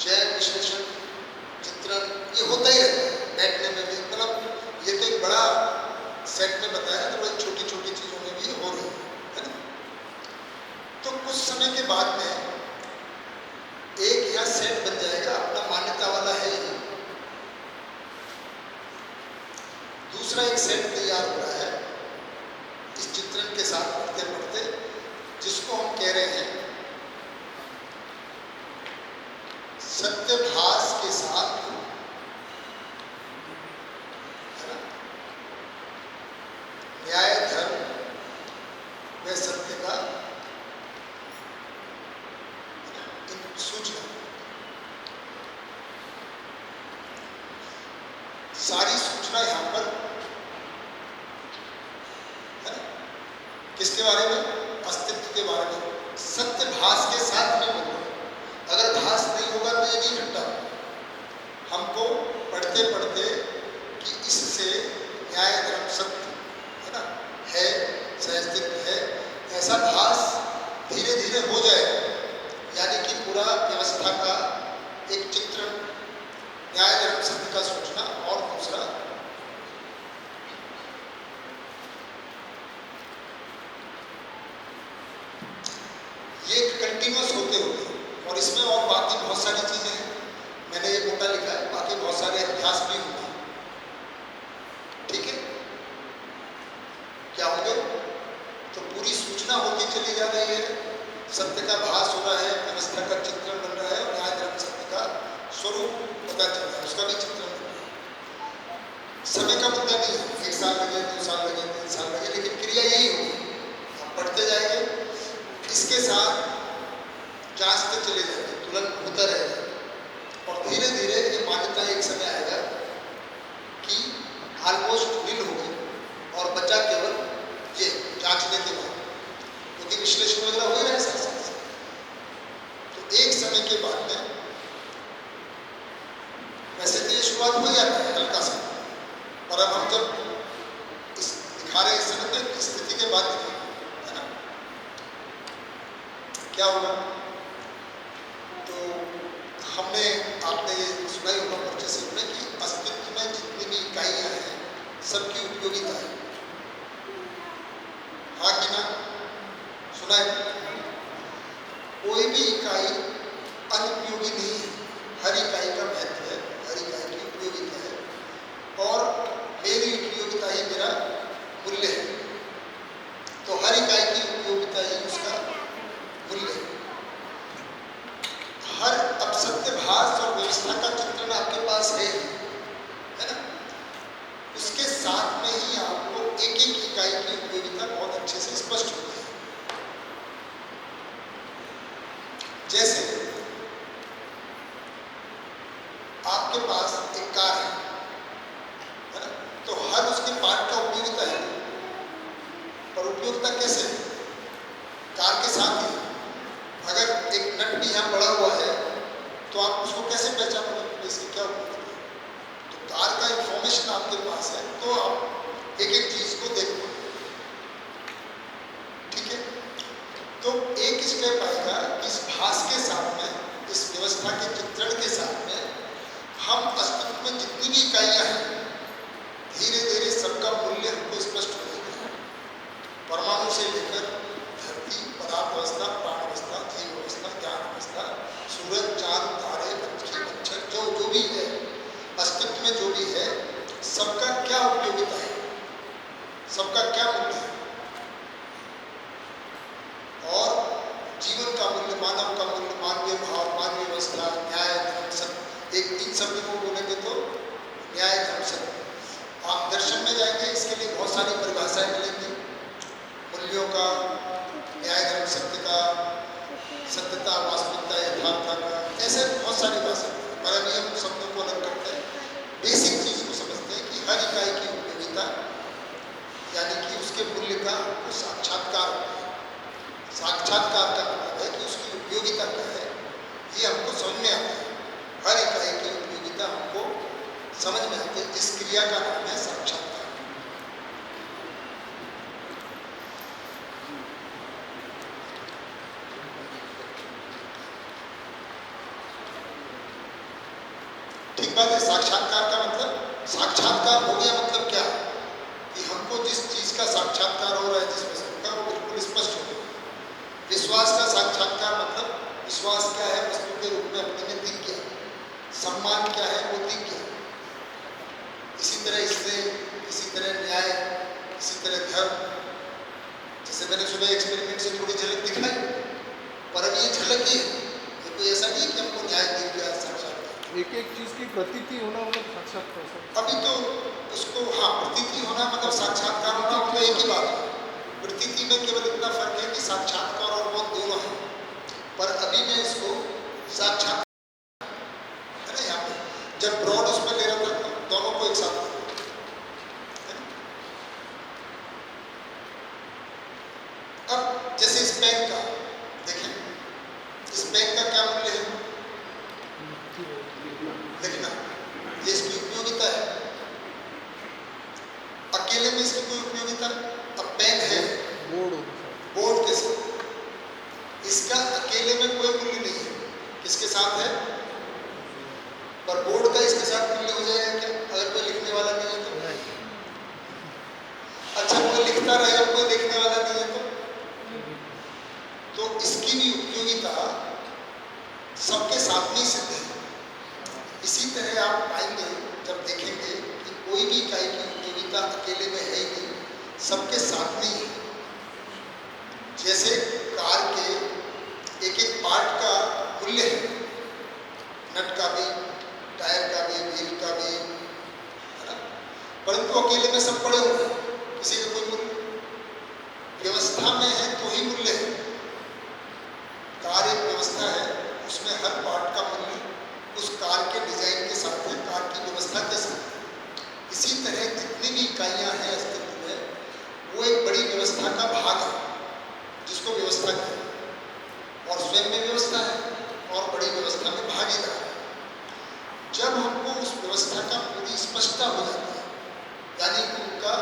चयन, विश्लेषण, चित्रण, ये होता ही रहता है बैठने में भी, मतलब ये तो एक बड़ा सेट में बताया, तो बड़ी छोटी छोटी चीजों में भी हो रही है ना। तो कुछ समय के बाद में एक यह सेट बन जाएगा, अपना मान्यता वाला है ही। दूसरा एक सेट तैयार हो रहा है इस चित्रण के साथ पढ़ते पढ़ते, जिसको हम कह रहे हैं सत्यभास के साथ, है ना, न्याय धर्म व सत्य का सूचना। सारी सूचना यहां पर, है ना, किसके बारे में? अस्तित्व के बारे में। सत्य भास के साथ में बोल रहा हूं, अगर भास नहीं होगा तो ये नहीं घटता। हमको पढ़ते पढ़ते कि इससे न्याय धर्म सत्य, है ना, है, सहअस्तित्व है, ऐसा भास धीरे धीरे हो जाएगा। यानी कि पूरा व्यवस्था का एक चित्रण, न्याय धर्म सत्य का सूचना, और दूसरा ये कंटिन्यूस होते होते, और इसमें और बाकी बहुत सारी चीजें हैं, मैंने ये मोटा लिखा है, बाकी बहुत सारे अभ्यास भी होंगे, ठीक है। क्या होंगे? तो पूरी सूचना होती चली जा रही है, सत्य का भास हो रहा है, व्यवस्था का चित्रण बन रहा है, और न्याय धर्म सत्य का स्वरूप पता चल रहा है, उसका भी चित्रण बन रहा है। समय का मुद्दा नहीं है, 1 साल लगे, 2 साल लगे, 3 साल लगे, लेकिन क्रिया यही होगी, हम पढ़ते जाएंगे, इसके साथ जांचते चले जाएंगे, तुरंत होता रहेगा, और धीरे धीरे ये मान्यता एक समय आएगा कि ऑलमोस्ट नील होगी, और बचा केवल ये जांचने के बाद, क्योंकि विश्लेषण वगैरह हो रहा है साथ साथ। तो एक समय के बाद में, वैसे तो ये शुरुआत हो जाता है हल्का सा, और अब हम जब इस दिखा रहे इस समय तो स्थिति के बाद दिखाएंगे, है ना। क्या होगा? तो हमने, आपने ये सुना ही होगा परिचय से हमने कि अस्तित्व में जितनी भी इकाइयां हैं सबकी उपयोगिता है, हाँ कि ना? सुना है? कोई भी इकाई अनुपयोगी नहीं है, हर इकाई का महत्व है, हर इकाई की उपयोगिता है, और मेरी उपयोगिता ही मेरा मूल्य है। तो हर इकाई की उपयोगिता ही उसका मूल्य है। हर, अब सत्यभास और व्यवस्था का चित्रण आपके पास है ना, उसके साथ में ही आपको एक एक इकाई की उपयोगिता बहुत अच्छे से स्पष्ट होती है। जैसे आपके पास एक कार है ना, तो हर उसके पार्ट का उपयोगिता है, पर उपयोगिता कैसे? कार के साथ ही अगर एक नट भी यहाँ पड़ा हुआ है तो आप उसको कैसे पहचानोगे, इसकी क्या उपयोगिता है? तो कार का इंफॉर्मेशन आपके पास है, तो आप एक एक चीज को देखो, ठीक है। तो एक स्टेप आएगा, इस भास के साथ में, इस व्यवस्था के चित्रण के साथ में, हम अस्तित्व में जितनी भी इकाइयां हैं धीरे धीरे सबका मूल्य हमको स्पष्ट हो जाता है। परमाणु से लेकर धरती, पदार्थ अवस्था, प्राण अवस्था, जीव अवस्था, ज्ञान अवस्था, सूरज, चांद, तारे, सबका क्या मूल्य है, और जीवन का मूल्य, मानव का मूल्य, मानवीय भाव, मानवीय व्यवस्था, न्याय, धर्म, सत्य, एक इन शब्द को बोलेंगे तो न्याय, धर्म, सत्य। आप दर्शन में जाएंगे, इसके लिए बहुत सारी परिभाषाएं मिलेंगी, मूल्यों का, न्याय, धर्म, सत्य का, सत्यता, वास्तविकता, यथार्थता का, ऐसे बहुत सारी भाषा। पर अभी हम शब्दों को अलग करते हैं, बेसिक चीज को समझते हैं कि हर इकाई की उपयोगिता, यानी कि उसके मूल्य का वो साक्षात्कार होता है। साक्षात्कार का मतलब है कि उसकी उपयोगिता क्या है, ये हमको समझ में आता है। हर इकाई की उपयोगिता हमको समझ में आती है। इस क्रिया का नाम है साक्षात्कार। ठीक बात है। साक्षात्कार का मतलब, साक्षात्कार हो गया मतलब क्या है कि हमको जिस चीज का साक्षात्कार हो रहा है, जिस वस्तु का, वो बिल्कुल स्पष्ट हो गया। विश्वास का साक्षात्कार मतलब, विश्वास क्या है, वस्तु के रूप में अपने में दिख गया। सम्मान क्या है, वो दिख गया। इसी तरह इससे, इसी तरह न्याय, इसी तरह धर्म, जैसे मैंने सुबह एक्सपेरिमेंट से थोड़ी झलक दिखाई, पर अब ये झलक ही है, ये कोई ऐसा नहीं कि हमको न्याय दिख गया साक्षात्कार। एक एक चीज की प्रतीति होना मतलब साक्षात्कार। अभी तो उसको, हाँ, प्रतीति होना मतलब साक्षात्कार होना, वो तो एक ही बात है। प्रतीति में केवल इतना फर्क है कि साक्षात्कार और वो दोनों है, पर अभी मैं इसको साक्षात, है ना, यहाँ पे जब ब्रॉड उसमें ले रहा था तो दोनों को एक साथ है ना? अब जैसे इस पेन का देखें, इस पेन का क्या मूल्य है, लिखना, ये इसकी उपयोगिता है। अकेले में इसकी कोई उपयोगिता, अब पेन है बोर्ड के साथ, इसका अकेले में कोई मूल्य नहीं है, किसके साथ है, पर बोर्ड का इसके साथ मूल्य हो जाएगा क्या, अगर कोई लिखने वाला नहीं है तो? अच्छा, कोई लिखता रहे और कोई देखने वाला नहीं है तो इसकी भी उपयोगिता सबके साथ नहीं सिद्ध है। इसी तरह आप पाएंगे जब देखेंगे कि कोई भी इकाई की उपयोगिता अकेले में है ही नहीं, सबके साथ नहीं है। जैसे कार के एक एक पार्ट का मूल्य है, नट का भी, टायर का भी, व्हील का भी, है ना, परंतु अकेले में सब पड़े हुए हैं, किसी का कोई मूल्य, व्यवस्था में है तो ही मूल्य है। कार एक व्यवस्था है, उसमें हर पार्ट का मूल्य उस कार के डिजाइन के साथ है, कार की व्यवस्था के साथ है। इसी तरह जितनी भी इकाइयां हैं अस्तित्व में, वो एक बड़ी व्यवस्था का भाग है, जिसको व्यवस्था कहते हैं, और स्वयं में व्यवस्था है और बड़ी व्यवस्था में भागीदार है। जब हमको उस व्यवस्था का पूरी स्पष्टता हो जाती है, यानी कि उनका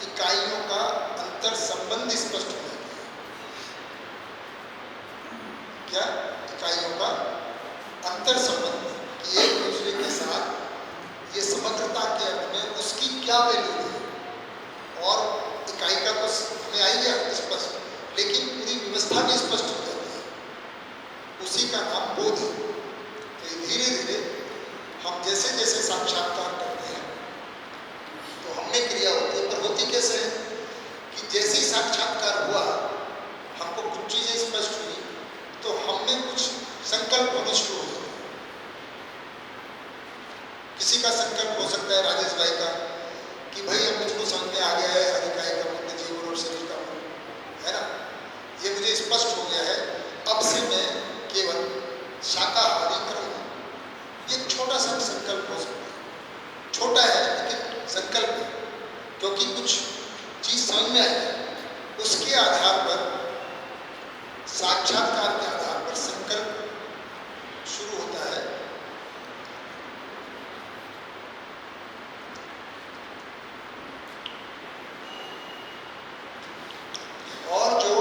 इकाइयों का अंतर संबंध स्पष्ट हो जाता है। क्या? इकाइयों का अंतर संबंध, कि एक दूसरे के साथ ये समग्रता के अर्थ में उसकी क्या वैल्यू है, और इकाई का तो हमें आई गया स्पष्ट, लेकिन पूरी व्यवस्था भी स्पष्ट हो जाती है, उसी का नाम बोध है। तो धीरे धीरे हम जैसे जैसे साक्षात्कार करते हैं तो हमने क्रिया होती है, पर होती कैसे है कि जैसे ही साक्षात्कार हुआ, हमको कुछ चीजें स्पष्ट हुई, तो हमने कुछ संकल्प होने शुरू हो जाते हैं। किसी का संकल्प हो सकता है, राजेश भाई का, कि भाई अब मुझको समझ में आ गया है हर इकाई का मूल्य, जीवन और शरीर का मूल्य, है ना, ये मुझे स्पष्ट हो गया है, अब से मैं केवल शाकाहारी करूँगा। ये छोटा सा संकल्प हो सकता है, छोटा है लेकिन संकल्प है, क्योंकि कुछ चीज समझ में आई, उसके आधार पर, साक्षात्कार के आधार पर संकल्प शुरू होता है। और जो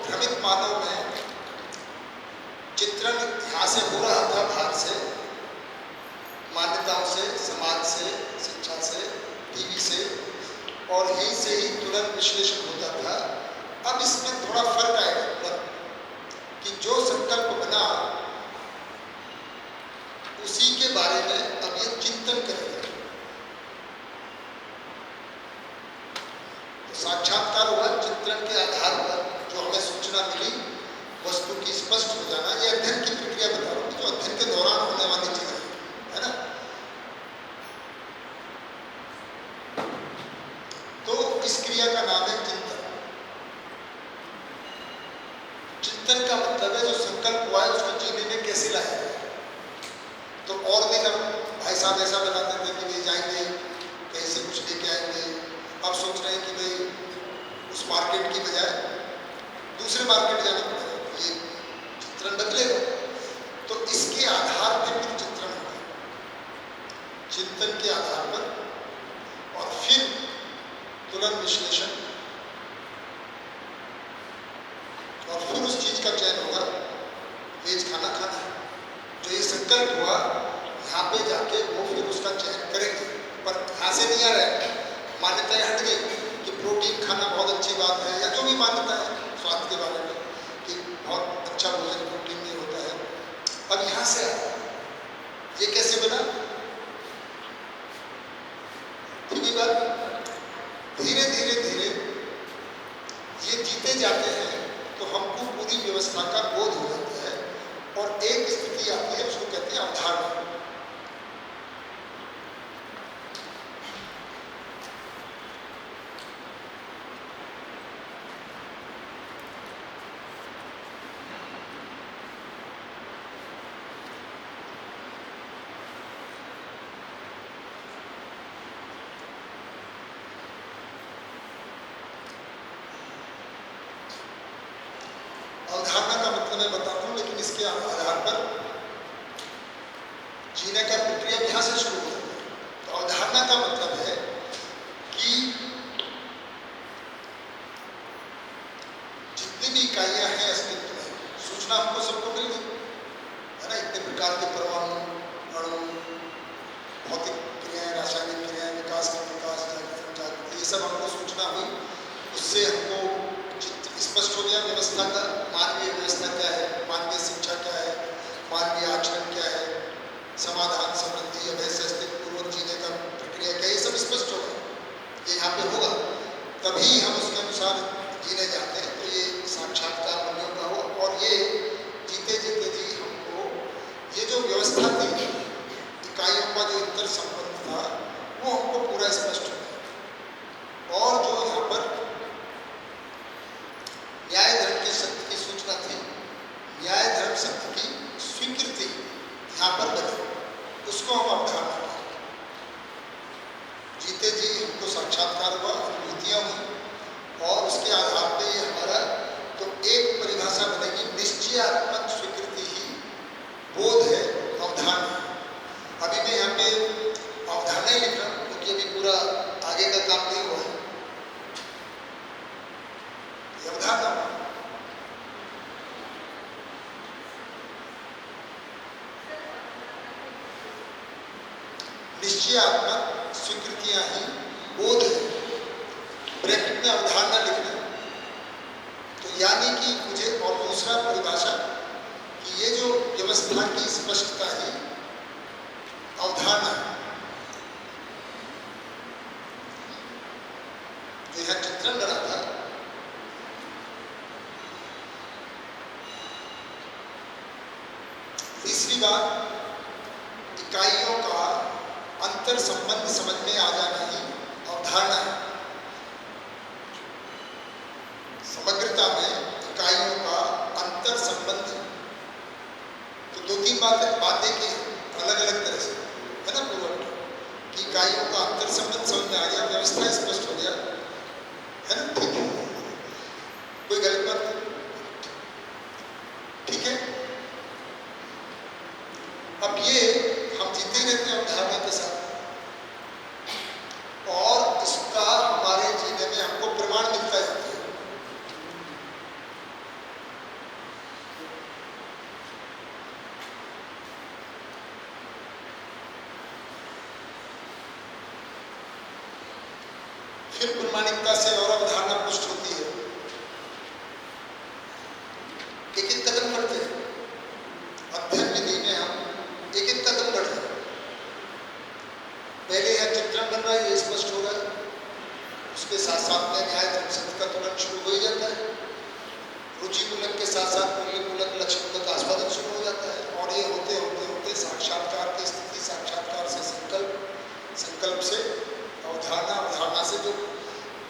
भ्रमित मानव में चित्रण यहाँ से हो रहा था, बाहर से, मान्यताओं से, समाज से, शिक्षा से, टीवी से, और यहीं से ही तुरंत विश्लेषण होता था। अब इसमें थोड़ा फर्क आएगा तुरंत, कि जो संकल्प बना उसी के बारे में अब ये चिंतन करेगा। सूचना मिली, वस्तु की स्पष्ट हो जाना, ये अध्ययन की प्रक्रिया बता रहा हूँ, जो अध्ययन के दौरान होने वाली चीजें है ना। तो इस क्रिया का नाम है चिंतन। चिंतन का मतलब है जो संकल्प हुआ है उसको जीने में कैसे लाया जाए। तो और दिन हम भाई साहब ऐसा बनाते थे कि भाई जाएंगे कहीं से कुछ लेके आएंगे, अब सोच रहे हैं कि भाई उस मार्केट की बजाय दूसरे मार्केट जाना पड़ेगा, ये चित्रण बदलेगा। तो इसके आधार पर फिर चित्रण होगा, चिंतन के आधार पर, और फिर तुरंत विश्लेषण, और फिर उस चीज का चयन होगा, वेज खाना खाना है। जो ये संकल्प हुआ यहाँ पे जाके वो फिर उसका चयन करेंगे, पर यहाँ से नहीं आ रहा है, मान्यताएं हट गई कि प्रोटीन खाना बहुत अच्छी बात है, या जो भी मान्यता है स्वास्थ्य के बारे में कि बहुत अच्छा भोजन प्रोटीन में होता है, अब यहाँ से आया। ये कैसे बना? ठीक बात, धीरे धीरे धीरे ये जीते जाते हैं तो हमको पूरी व्यवस्था का बोध हो जाता है, और एक स्थिति आती है उसको कहते हैं अवधारणा। अवधारणा का मतलब मैं बताता हूँ, लेकिन इसके आधार पर जीने का प्रक्रिया यहाँ से शुरू हो जाती है। तो अवधारणा का मतलब है कि जितनी भी इकाइयां हैं अस्तित्व में, सूचना हमको सबको मिल गई है ना, इतने प्रकार के परमाणु, अणु, भौतिक क्रियाएं, रासायनिक क्रियाएं, विकास का विकास, जागृति, ये सब हमको सूचना हुई। उससे हमको स्पष्ट हो गया व्यवस्था का, मानवीय व्यवस्था क्या है, मानवीय शिक्षा क्या है, मानवीय आचरण क्या है, समाधान, समृद्धि, अभय से अस्तित्व पूर्वक जीने का प्रक्रिया क्या है, ये सब स्पष्ट होगा। ये यहाँ पे होगा तभी हम उसके अनुसार जीने जाते हैं। तो ये साक्षात्कार बनियों का हो, और ये जीते जीते जी हमको ये जो व्यवस्था थी, इकाइयों का जो इंतर संबंध था, वो हमको पूरा स्पष्ट हो गया। और जो यहाँ पर न्याय धर्म के सत्य की सूचना थी, न्याय धर्म सत्य की स्वीकृति यहाँ पर बनी, उसको हम अवधारणा करें। जीते जी हमको साक्षात्कार हुआ, अनुभूतियां हुई, और उसके आधार पे ये हमारा तो एक परिभाषा बनेगी, निश्चयात्मक स्वीकृति ही बोध है, अवधारणा। अभी मैं यहाँ पे अवधारणा ही लिख रहा हूँ क्योंकि अभी पूरा आगे का काम नहीं हुआ है। अवधारणा निश्चयात्मक स्वीकृतियां ही बोध है, ब्रैकेट में अवधारणा लिखना। तो यानी कि मुझे, और दूसरा परिभाषा कि ये जो व्यवस्था की स्पष्टता है अवधारणा है। जो यह चित्रण बना था, तीसरी बात, इकाइयों का अंतर संबंध समझ में आ जाना ही अवधारणा है। समग्रता में इकाइयों का अंतर संबंध, तो दो तीन बातें की अलग अलग तरह से है ना, पूर्व कि इकाइयों का अंतर संबंध समझ में आ गया, व्यवस्था स्पष्ट हो गया है ना, ठीक है, कोई गलत बात नहीं, ठीक है। अब ये हम जीते रहते हैं अवधारणा के साथ, और इसका हमारे जीने में हमको प्रमाण मिलता जाता है। फिर प्रमाणिकता से और अवधारणा पुष्ट होती है। एक एक कदम बढ़ते हैं अध्ययन विधि में, हम एक एक कदम बढ़ रहे हैं। पहले यह चित्रण बन रहा है, ये स्पष्ट हो रहा है, उसके साथ साथ में न्याय धर्म सत्य का तुरंत शुरू हो ही जाता है। रुचिमूलक के साथ साथ मूल्यमूलक लक्ष्यमूलक आस्वादन शुरू हो जाता है। और ये होते होते होते साक्षात्कार की स्थिति, साक्षात्कार से संकल्प, संकल्प से अवधारणा, अवधारणा से जो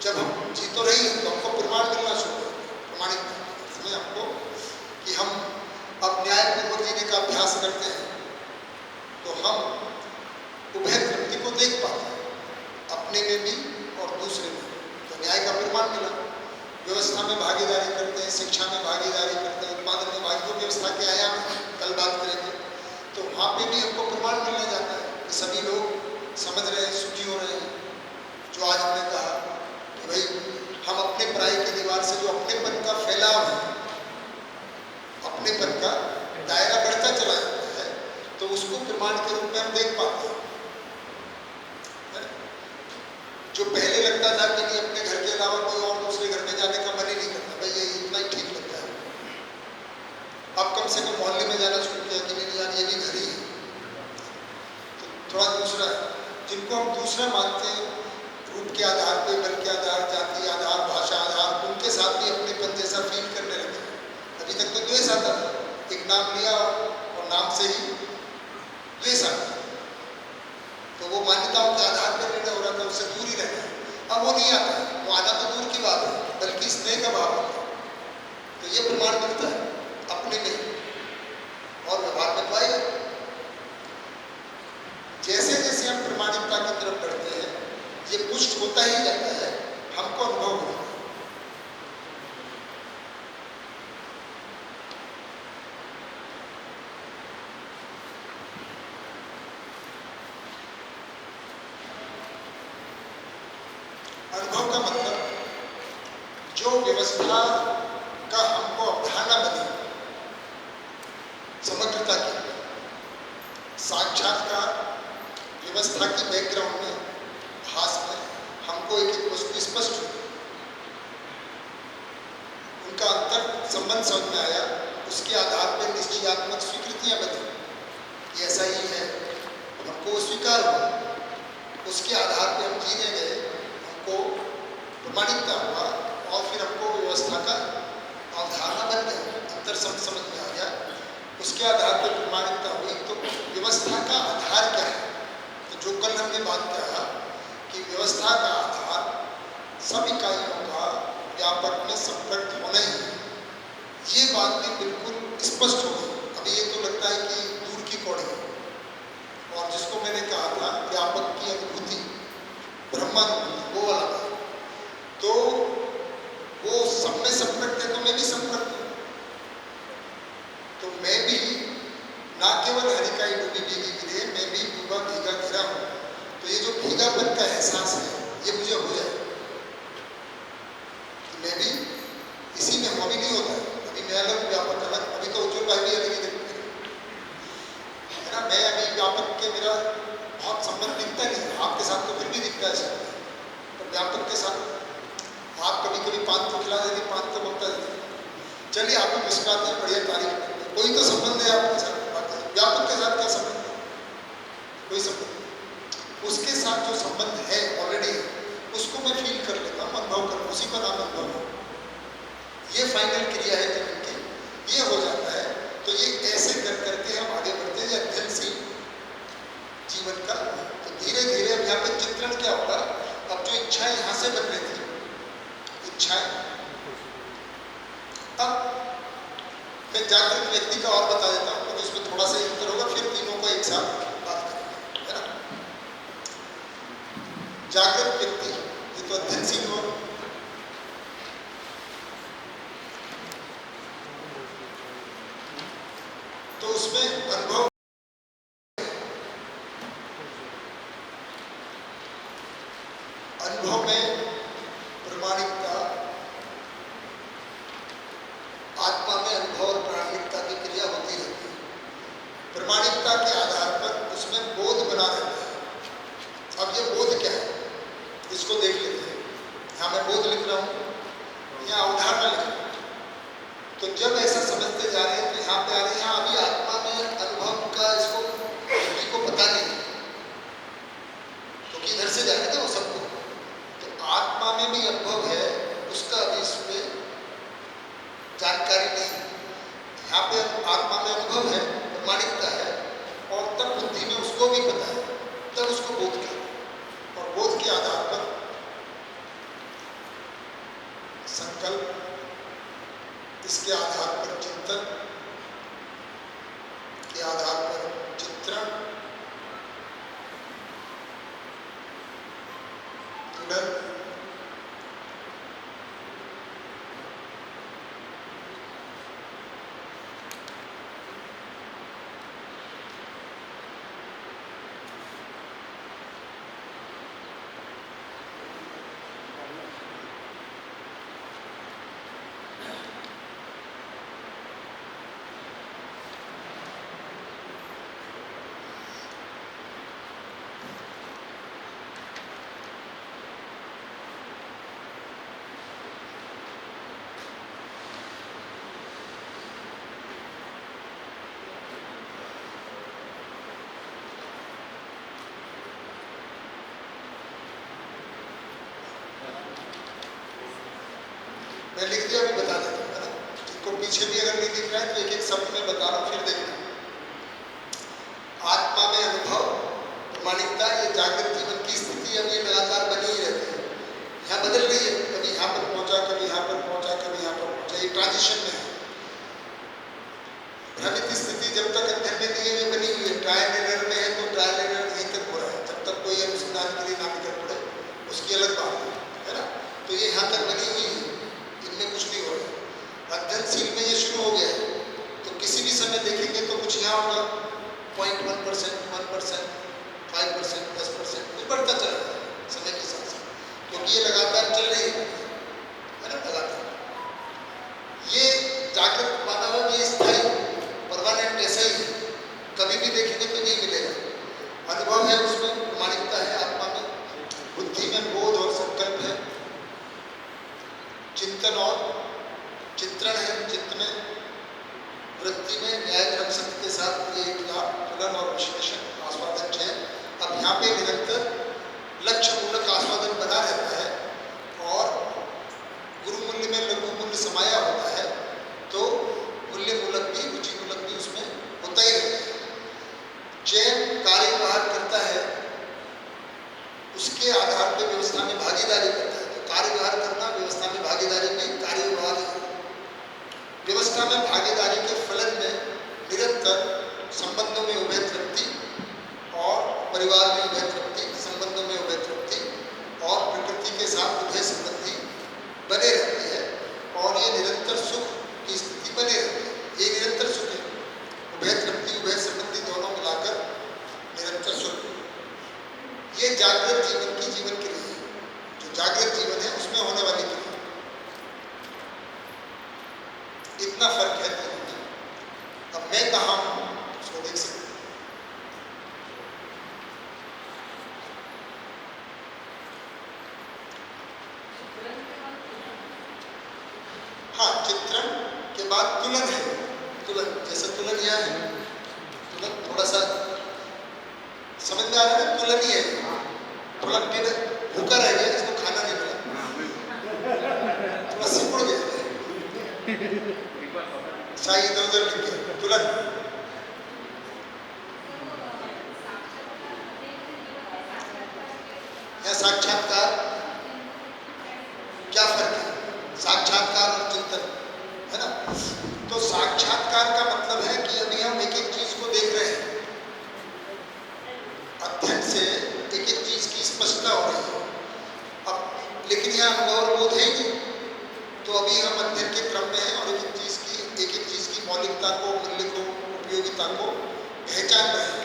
जब हम जी तो रही है तो हमको प्रमाण मिलना शुरू होता है। प्रमाणिकता इसमें हमको कि हम अब न्यायपूर्वक जीने का अभ्यास करते हैं तो हम उभय तृप्ति को देख पाते हैं, अपने में भी और दूसरे में। तो न्याय का प्रमाण मिला। व्यवस्था में भागीदारी करते हैं, शिक्षा में भागीदारी करते हैं, उत्पादन में भागी, तो व्यवस्था के आयाम है, कल बात करेंगे। तो वहाँ पे भी हमको प्रमाण मिलने जाता है कि सभी लोग समझ रहे हैं, सुखी हो रहे हैं। जो आज हमने कहा कि भाई हम अपने पराई की दीवार से जो अपनेपन का फैलाव है, अपनेपन का दायरा बढ़ता चला जाता है, तो उसको प्रमाण के रूप में हम देख पाते हैं। जो पहले लगता था कि नहीं अपने घर के अलावा कोई और दूसरे घर में जाने का मन ही नहीं करता, भाई ये इतना ही ठीक लगता है, अब कम से कम मोहल्ले में जाना शुरू किया कि नहीं यार ये भी घर ही है। तो थोड़ा दूसरा है, जिनको हम दूसरा मानते हैं रूप के आधार पे, बल के आधार, जाति आधार, भाषा आधार, उनके साथ भी अपनेपन जैसा फील करने लगे। अभी तक तो द्वेष आता था, एक नाम लिया और नाम से ही द्वेष आता, तो वो मान्यताओं के आधार पर निर्णय हो रहा था, उससे दूर ही रहना है। अब वो नहीं आता है, वो आना तो दूर की बात है, बल्कि स्नेह का भाव होता है। तो ये प्रमाण मिलता है अपने में और व्यवहार में पाएगा। जैसे जैसे हम प्रमाणिकता की तरफ बढ़ते हैं, ये पुष्ट होता ही जाता है, हमको अनुभव होता है। अनुभव का मतलब जो व्यवस्था का हमको अवधारणा बनी समग्रता की, साक्षात्कार व्यवस्था की बैकग्राउंड में, भास में हमको एक एक वस्तु स्पष्ट हुई, उनका अंतर संबंध समझ में आया, उसके आधार पर निश्चयात्मक स्वीकृतियां बनी, ये ऐसा ही है, हमको स्वीकार हुआ, उसके आधार पर हम जीने गए, को प्रमाणिकता हुआ और फिर हमको व्यवस्था का अवधारणा बन गया, अंतर समझ में आ गया, उसके आधार पर प्रमाणिकता हुई। तो व्यवस्था का आधार क्या है? तो जो कल हमने बात किया कि व्यवस्था का आधार सब इकाइयों का व्यापक में संपर्क होना ही है, ये बात भी बिल्कुल स्पष्ट हो गई। अभी ये तो लगता है कि दूर की कौड़ी है, और जिसको मैंने कहा था व्यापक की अनुभूति, ब्रह्मानुभूति, वो वाला था, तो वो सब में संपर्क है, तो मैं भी संपर्क हूँ, तो मैं भी ना केवल हरिकाई डूबी भीगी गिरे, मैं भी डूबा भीगा घिरा हूँ। तो ये जो भीगापन का एहसास है, ये मुझे हो जाए कि मैं भी इसी में हूँ। अभी नहीं होता है, अभी मैं अलग, व्यापक अलग, अभी तो उज्जवल भाई भी अलग ही दिखते है ना। मैं अभी व्यापक के मेरा बहुत संबंध दिखता नहीं, आपके साथ तो फिर भी दिखता है शायद, तो व्यापक के साथ आप कभी कभी पान तो खिला देते, पान तो बोलता देते, चलिए आप भी मुस्कुराते हैं, बढ़िया तारीफ करते हैं, कोई तो संबंध है आपके साथ। व्यापक के साथ क्या संबंध है? कोई संबंध नहीं। उसके साथ जो संबंध है ऑलरेडी है, उसको मैं फील कर लेता हूँ, अनुभव कर, उसी का नाम अनुभव है। ये फाइनल क्रिया है जीवन की, ये हो जाता है। तो ये ऐसे कर करके हम आगे बढ़ते हैं, अध्ययनशील जीवन का। तो धीरे धीरे अब यहाँ पे चित्रण क्या होगा, अब जो इच्छाएं यहाँ से बन रही थी, इच्छाएं, अब मैं जागृत व्यक्ति का और बता देता हूँ, तो इसमें थोड़ा सा अंतर होगा, फिर तीनों को एक साथ बात करेंगे, है ना। जागृत व्यक्ति ये तो अध्ययनशील हो, तो उसमें अनुभव, अनुभव में प्रमाणिकता, आत्मा में अनुभव और प्रामाणिकता की क्रिया होती रहती है। प्रमाणिकता के आधार पर उसमें बोध बना रहता है। अब ये बोध क्या है, इसको देख लेते हैं। यहाँ मैं बोध लिख रहा हूँ, यहाँ अवधारणा लिख रहा हूँ। तो जब ऐसा समझते जा रहे हैं तो यहाँ पे आ रहे हैं, यहाँ अभी आत्मा में अनुभव का इसको व्यक्ति को पता नहीं, क्योंकि इधर से जाएगा वो सबको। तो आत्मा में भी अनुभव है, उसका अभी इसमें जानकारी जानकारी नहीं है। यहाँ पे आत्मा में अनुभव है, प्रमाणिकता है, और तब बुद्धि में उसको भी पता है, तब उसको बोध कहते हैं। और बोध के आधार पर संकल्प, इसके आधार पर चिंतन, के आधार पर चित्रण, तुलन, मैं लिख दिया, अभी बता देता हूँ, है ना। जिनको पीछे भी अगर नहीं दिख रहा है तो एक एक शब्द में बता रहा हूँ, फिर देखना। आत्मा में अनुभव, प्रमाणिकता, ये जागृत जीवन की स्थिति अब ये लगातार बनी ही रहती है। यहाँ बदल रही है, कभी यहाँ पर पहुंचा, कभी यहाँ पर पहुंचा, कभी यहाँ पर पहुंचा, ये ट्रांजिशन में है। भ्रमित स्थिति जब तक अध्ययन में नहीं है वे बनी हुई है। ट्रायल एरर में है तो ट्रायल एरर यहीं तक हो रहा है, जब तक कोई अनुसंधान के लिए ना निकल पड़े उसकी अलग बात है ना। तो ये यहाँ तक बनी हुई है, इनमें कुछ नहीं हो रहा है। अध्ययनशील में ये शुरू हो गया है, तो किसी भी समय देखेंगे तो कुछ यहाँ होगा 0.1%, 1%, 5%, 10%, ये बढ़ता चला रहा है समय के साथ साथ, क्योंकि ये लगातार चल रही है ना, लगातार। ये जागृत मानव में ये स्थायी परमानेंट ऐसा ही है, कभी भी देखेंगे तो नहीं मिलेगा। अनुभव है उसमें, प्रमाणिकता है आत्मा में, बुद्धि में बोध और संकल्प है, चिंतन और चित्रण है, चित्त में, वृत्ति में न्याय क्रम सत्य के साथ ये तुलन और विश्लेषण, आस्वादन है। अब यहाँ पे निरंतर लक्ष्य मूलक आस्वादन बना रहता है और गुरु मूल्य में लघु मूल्य समाया होता है, तो मूल्य मूलक भी, रुचि मूलक भी उसमें होता ही रहता है। चयन कार्यभार करता है, उसके आधार पर व्यवस्था में भागीदारी करता है। तो कार्यभार करना व्यवस्था में भागीदारी नहीं, कार्यभार है। व्यवस्था में भागीदारी के फलन में निरंतर संबंधों में उभय तृप्ति और परिवार में उभय तृप्ति, संबंधों में उभय तृप्ति और प्रकृति के साथ उभय संबंधी बने रहती है, और ये निरंतर सुख की स्थिति बने रहती है। ये निरंतर सुख है, उभय तृप्ति उभय संबंधी दोनों मिलाकर निरंतर सुख। ये जागृत जीवन की जीवन क्रिया है, जो जागृत जीवन है उसमें होने वाली क्रिया। इतना फर्क है तीनों में। अब मैं कहाँ हूँ उसको देख सकते हैं। हाँ, चित्रण के बाद तुलन है। तुलन जैसे तुलन यहाँ है, तुलन थोड़ा सा समझ में आ रहा है, तुलन ही है। थोड़ा भूखा रह गया, इसको खाना नहीं मिला, थोड़ा सिकुड़ गया, शायद इधर उधर लिख गया। तुलन या साक्षात्कार, क्या फर्क है साक्षात्कार और चिंतन, है ना। तो साक्षात्कार का मतलब है कि अभी हम एक एक चीज को देख रहे हैं, अध्ययन से एक एक चीज की स्पष्टता हो रही है। अब लेकिन यहाँ अनुभव और बोध है ही नहीं, तो अभी हम अध्ययन के क्रम में हैं और एक एक चीज की मौलिकता को, मूल्य को, उपयोगिता को पहचान रहे हैं,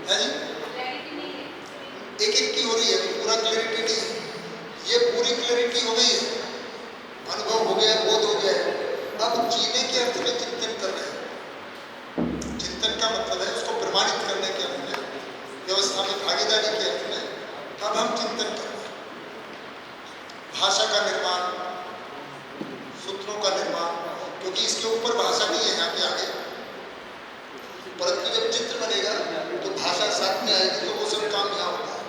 है जी। एक एक की हो रही है, पूरा क्लैरिटी नहीं है। ये पूरी क्लैरिटी हो गई है, अनुभव हो गया, बोध हो गया है। अब जीने के अर्थ में चिंतन कर रहे हैं। चिंतन का मतलब है उसको प्रमाणित करने के अर्थ में, व्यवस्था में भागीदारी के अर्थ में। अब हम चिंतन कर रहे हैं, भाषा का निर्माण, सूत्रों का निर्माण, क्योंकि इसके ऊपर भाषा नहीं है यहाँ पे आगे, परंतु जब चित्र बनेगा तो भाषा साथ में आएगी, तो वो सब काम यहाँ होता है।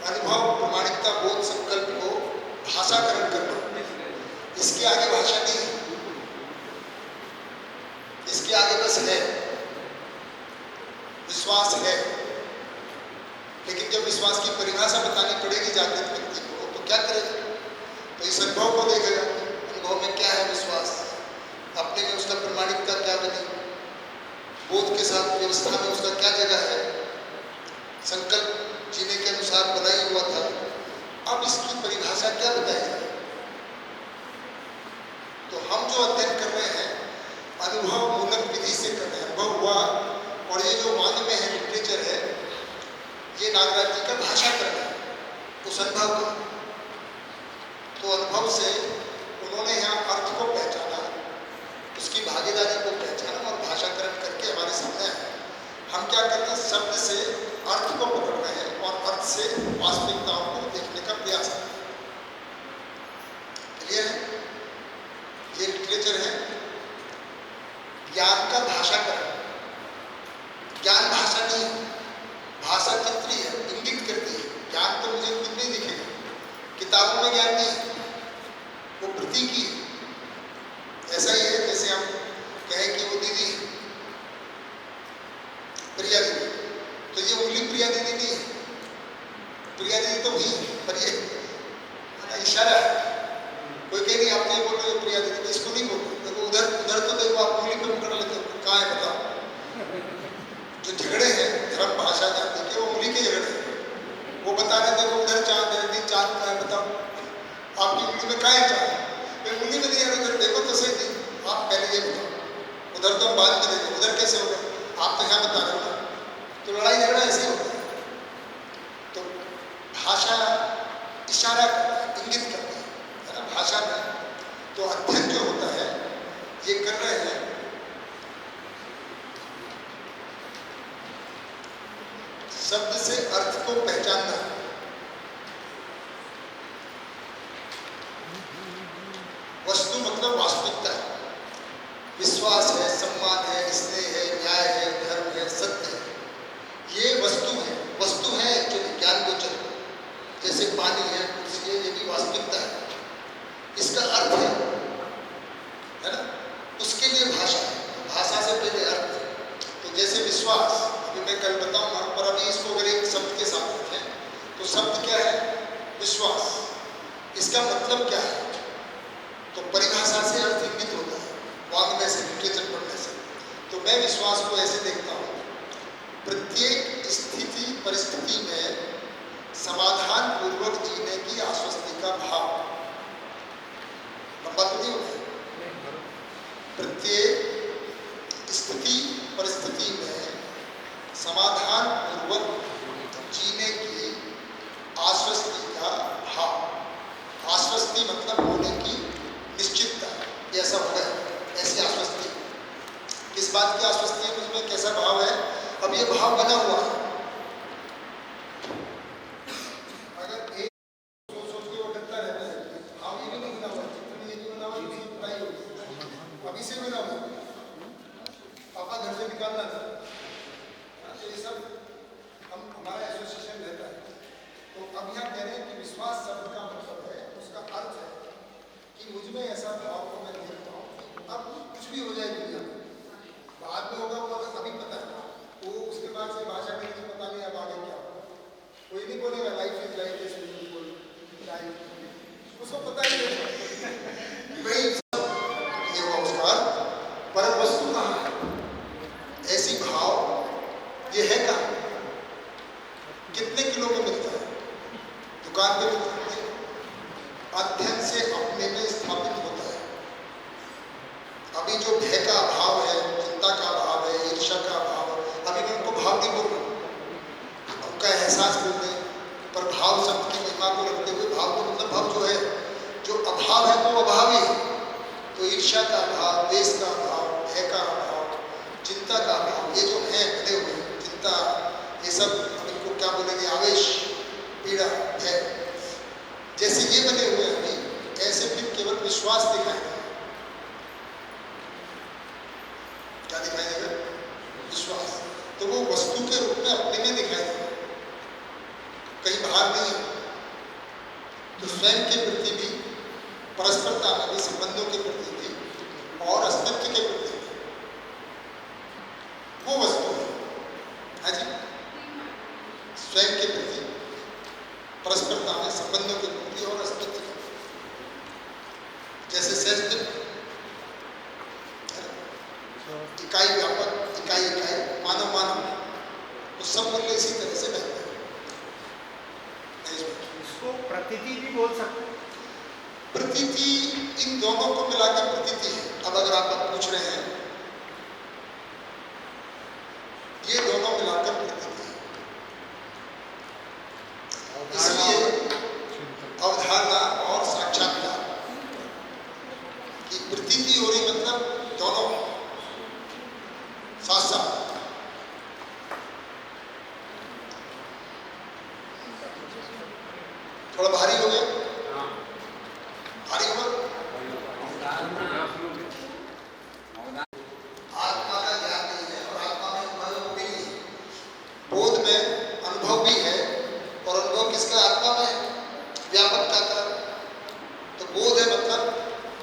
अनुभव, प्रमाणिकता, बोध, संकल्प को भाषाकरण करना, इसके आगे भाषा नहीं है, इसके आगे बस है, विश्वास है। लेकिन जब विश्वास की परिभाषा बतानी पड़ेगी जागृत व्यक्ति को, तो क्या करेगा? तो इस अनुभव को देखेगा, अनुभव में क्या है विश्वास, अपने में उसका प्रमाणिकता क्या बनी, बोध के साथ व्यवस्था में उसका क्या जगह है, संकल्प जीने के अनुसार बनाई हुआ था, अब इसकी परिभाषा क्या बताई जाए? तो हम जो अध्ययन कर रहे हैं अनुभव मूलक विधि से कर रहे हैं, अनुभव हुआ, और ये जो वाणी में है, लिटरेचर है, ये नागराज जी का भाषा करना है उस अनुभव का। तो अनुभव से उन्होंने यहाँ अर्थ को पहचाना, उसकी भागीदारी को पहचाना और भाषाकरण करके हमारे सामने आए। हम क्या कर रहे हैं? शब्द से अर्थ को पकड़ रहे हैं और अर्थ से वास्तविकताओं को देखने का प्रयास कर रहे हैं। क्लियर है? ये लिटरेचर है, ज्ञान का भाषाकरण। ज्ञान भाषा नहीं है, भाषा चित्री है, इंगित करती है। ज्ञान तो मुझे खुद नहीं दिखेगा, किताबों में ज्ञान नहीं है, वो प्रतीकी है। ऐसा ही है जैसे हम कहें कि वो दीदी है, प्रिया दीदी, तो ये उंगली प्रिया दीदी नहीं है, प्रिया दीदी तो भी है, पर ये इशारा है। कोई कहे नहीं आप नहीं बोल रहे हो प्रिया दीदी, मैं इसको नहीं बोल रहा, देखो उधर उधर तो देखो, आप उंगली पे पकड़ लेते हो, कहाँ है बताओ? जो झगड़े हैं धर्म भाषा जानते कि वो उंगली के झगड़े हैं, वो बता रहे देखो उधर चांद है, नहीं चांद कहाँ है बताओ, आपकी उंगली में कहाँ है चांद? मैं उंगली में नहीं है, उधर देखो तो सही नहीं, आप पहले ये बताओ, उधर तो हम बात करेंगे, उधर कैसे होगा? आप तो यहाँ बता रहे हो ना। तो लड़ाई झगड़ा ऐसे ही होता है। तो भाषा इशारा करता है, इंगित करता है ना भाषा में। तो अध्ययन जो होता है ये कर रहे हैं शब्द से अर्थ को पहचानना। वस्तु मतलब वास्तविकता है, विश्वास है, सम्मान है, स्नेह है, न्याय है, धर्म है, सत्य है, ये वस्तु है। वस्तु है जो ज्ञान गोचर, जैसे पानी है, कुर्सी है, ये भी वास्तविकता है। इसका अर्थ है ना, उसके लिए भाषा है, भाषा से पहले अर्थ। तो जैसे विश्वास, अभी मैं कल बताऊंगा, पर अभी इसको अगर एक शब्द के साथ रखें तो शब्द क्या है? विश्वास। इसका मतलब क्या है? तो परिभाषा से अर्थ इंगित होता है, वाग्मय से, लिटरेचर पढ़ने से। तो मैं विश्वास को ऐसे देखता हूँ, प्रत्येक स्थिति परिस्थिति में समाधान पूर्वक जीने की आश्वस्ति का भाव। लंबा तो नहीं होगा। प्रत्येक स्थिति परिस्थिति में समाधान पूर्वक जीने की आश्वस्ति का भाव। आश्वस्ति मतलब होने की निश्चितता, ऐसा होगा, ऐसी आश्वस्ति। किस बात की आश्वस्ति है? मुझमें कैसा भाव है? अब ये भाव बना हुआ है। अगर एक सोच के वो डरता रहता है, भाव ये भी नहीं बना हुआ, चित्र में ये भी बना हुआ, इसकी बुराई होगी, अभी से बना हुआ, पापा घर से निकालना था। तो ये सब हमारा एसोसिएशन रहता है। तो अब यहाँ कह रहे हैं कि विश्वास शब्द का मतलब है, उसका अर्थ है कि मुझमें ऐसा भाव को मैं देखता हूँ कि अब कुछ भी हो जाए दुनिया में, बाद में होगा वो अभी पता है, वो उसके बाद से भाषा में नहीं पता नहीं अब आगे क्या होगा। कोई नहीं बोलेगा life is life is beautiful, उसको पता ही नहीं भाई ये हुआ उसका अर्थ। पर वस्तु कहाँ है? ऐसी भाव ये है कहाँ? कितने किलो में मिलता है? दुकान पे मिलता है? अध्ययन से अपने में स्थापित होता है। अभी जो भय का भाव है, चिंता का भाव है, ईर्ष्या का भाव, अभी मैं उनको भाव नहीं बोल रहा, उनका एहसास करते हैं, पर भाव शब्द की महिमा को रखते हुए भाव को मतलब भाव जो है, जो अभाव है वो अभाव ही है। तो ईर्ष्या का भाव, द्वेष का भाव, भय का भाव, चिंता का भाव, ये जो है बने हुए चिंता, ये सब हम इनको क्या बोलेंगे? आवेश, पीड़ा, भय, जैसे ये बने हुए हैं अभी, ऐसे फिर केवल विश्वास दिखाई देगा। क्या दिखाई देगा? विश्वास। तो वो वस्तु के रूप में अपने में दिखाई देगा, कहीं बाहर नहीं है। तो स्वयं के प्रति भी परस्परता में भी संबंधों के प्रति भी और अस्तित्व के प्रति भी वो वस्तु है जी, स्वयं के प्रति, परस्परता में संबंधों के प्रति और अस्तित्व के प्रति, जैसे सहस्त्र इकाई व्यापक, इकाई इकाई, मानव मानव, तो सब मूल्य इसी तरह से बहते हैं। इसको प्रतीति भी बोल सकते हैं। प्रतीति इन दोनों को मिलाकर प्रतीति है। अब अगर आप पूछ रहे हैं, ये दोनों मिलाकर प्रतीति है। इसलिए अवधारणा और साक्षात्कार की प्रतीति हो रही, मतलब दोनों साथ साथ। थोड़ा भारी हो गया, भारी हुआ। आत्मा का ज्ञान नहीं है और आत्मा में अनुभव भी नहीं है। बोध में अनुभव भी है और अनुभव किसका? आत्मा में है, व्यापकता का। तो बोध है मतलब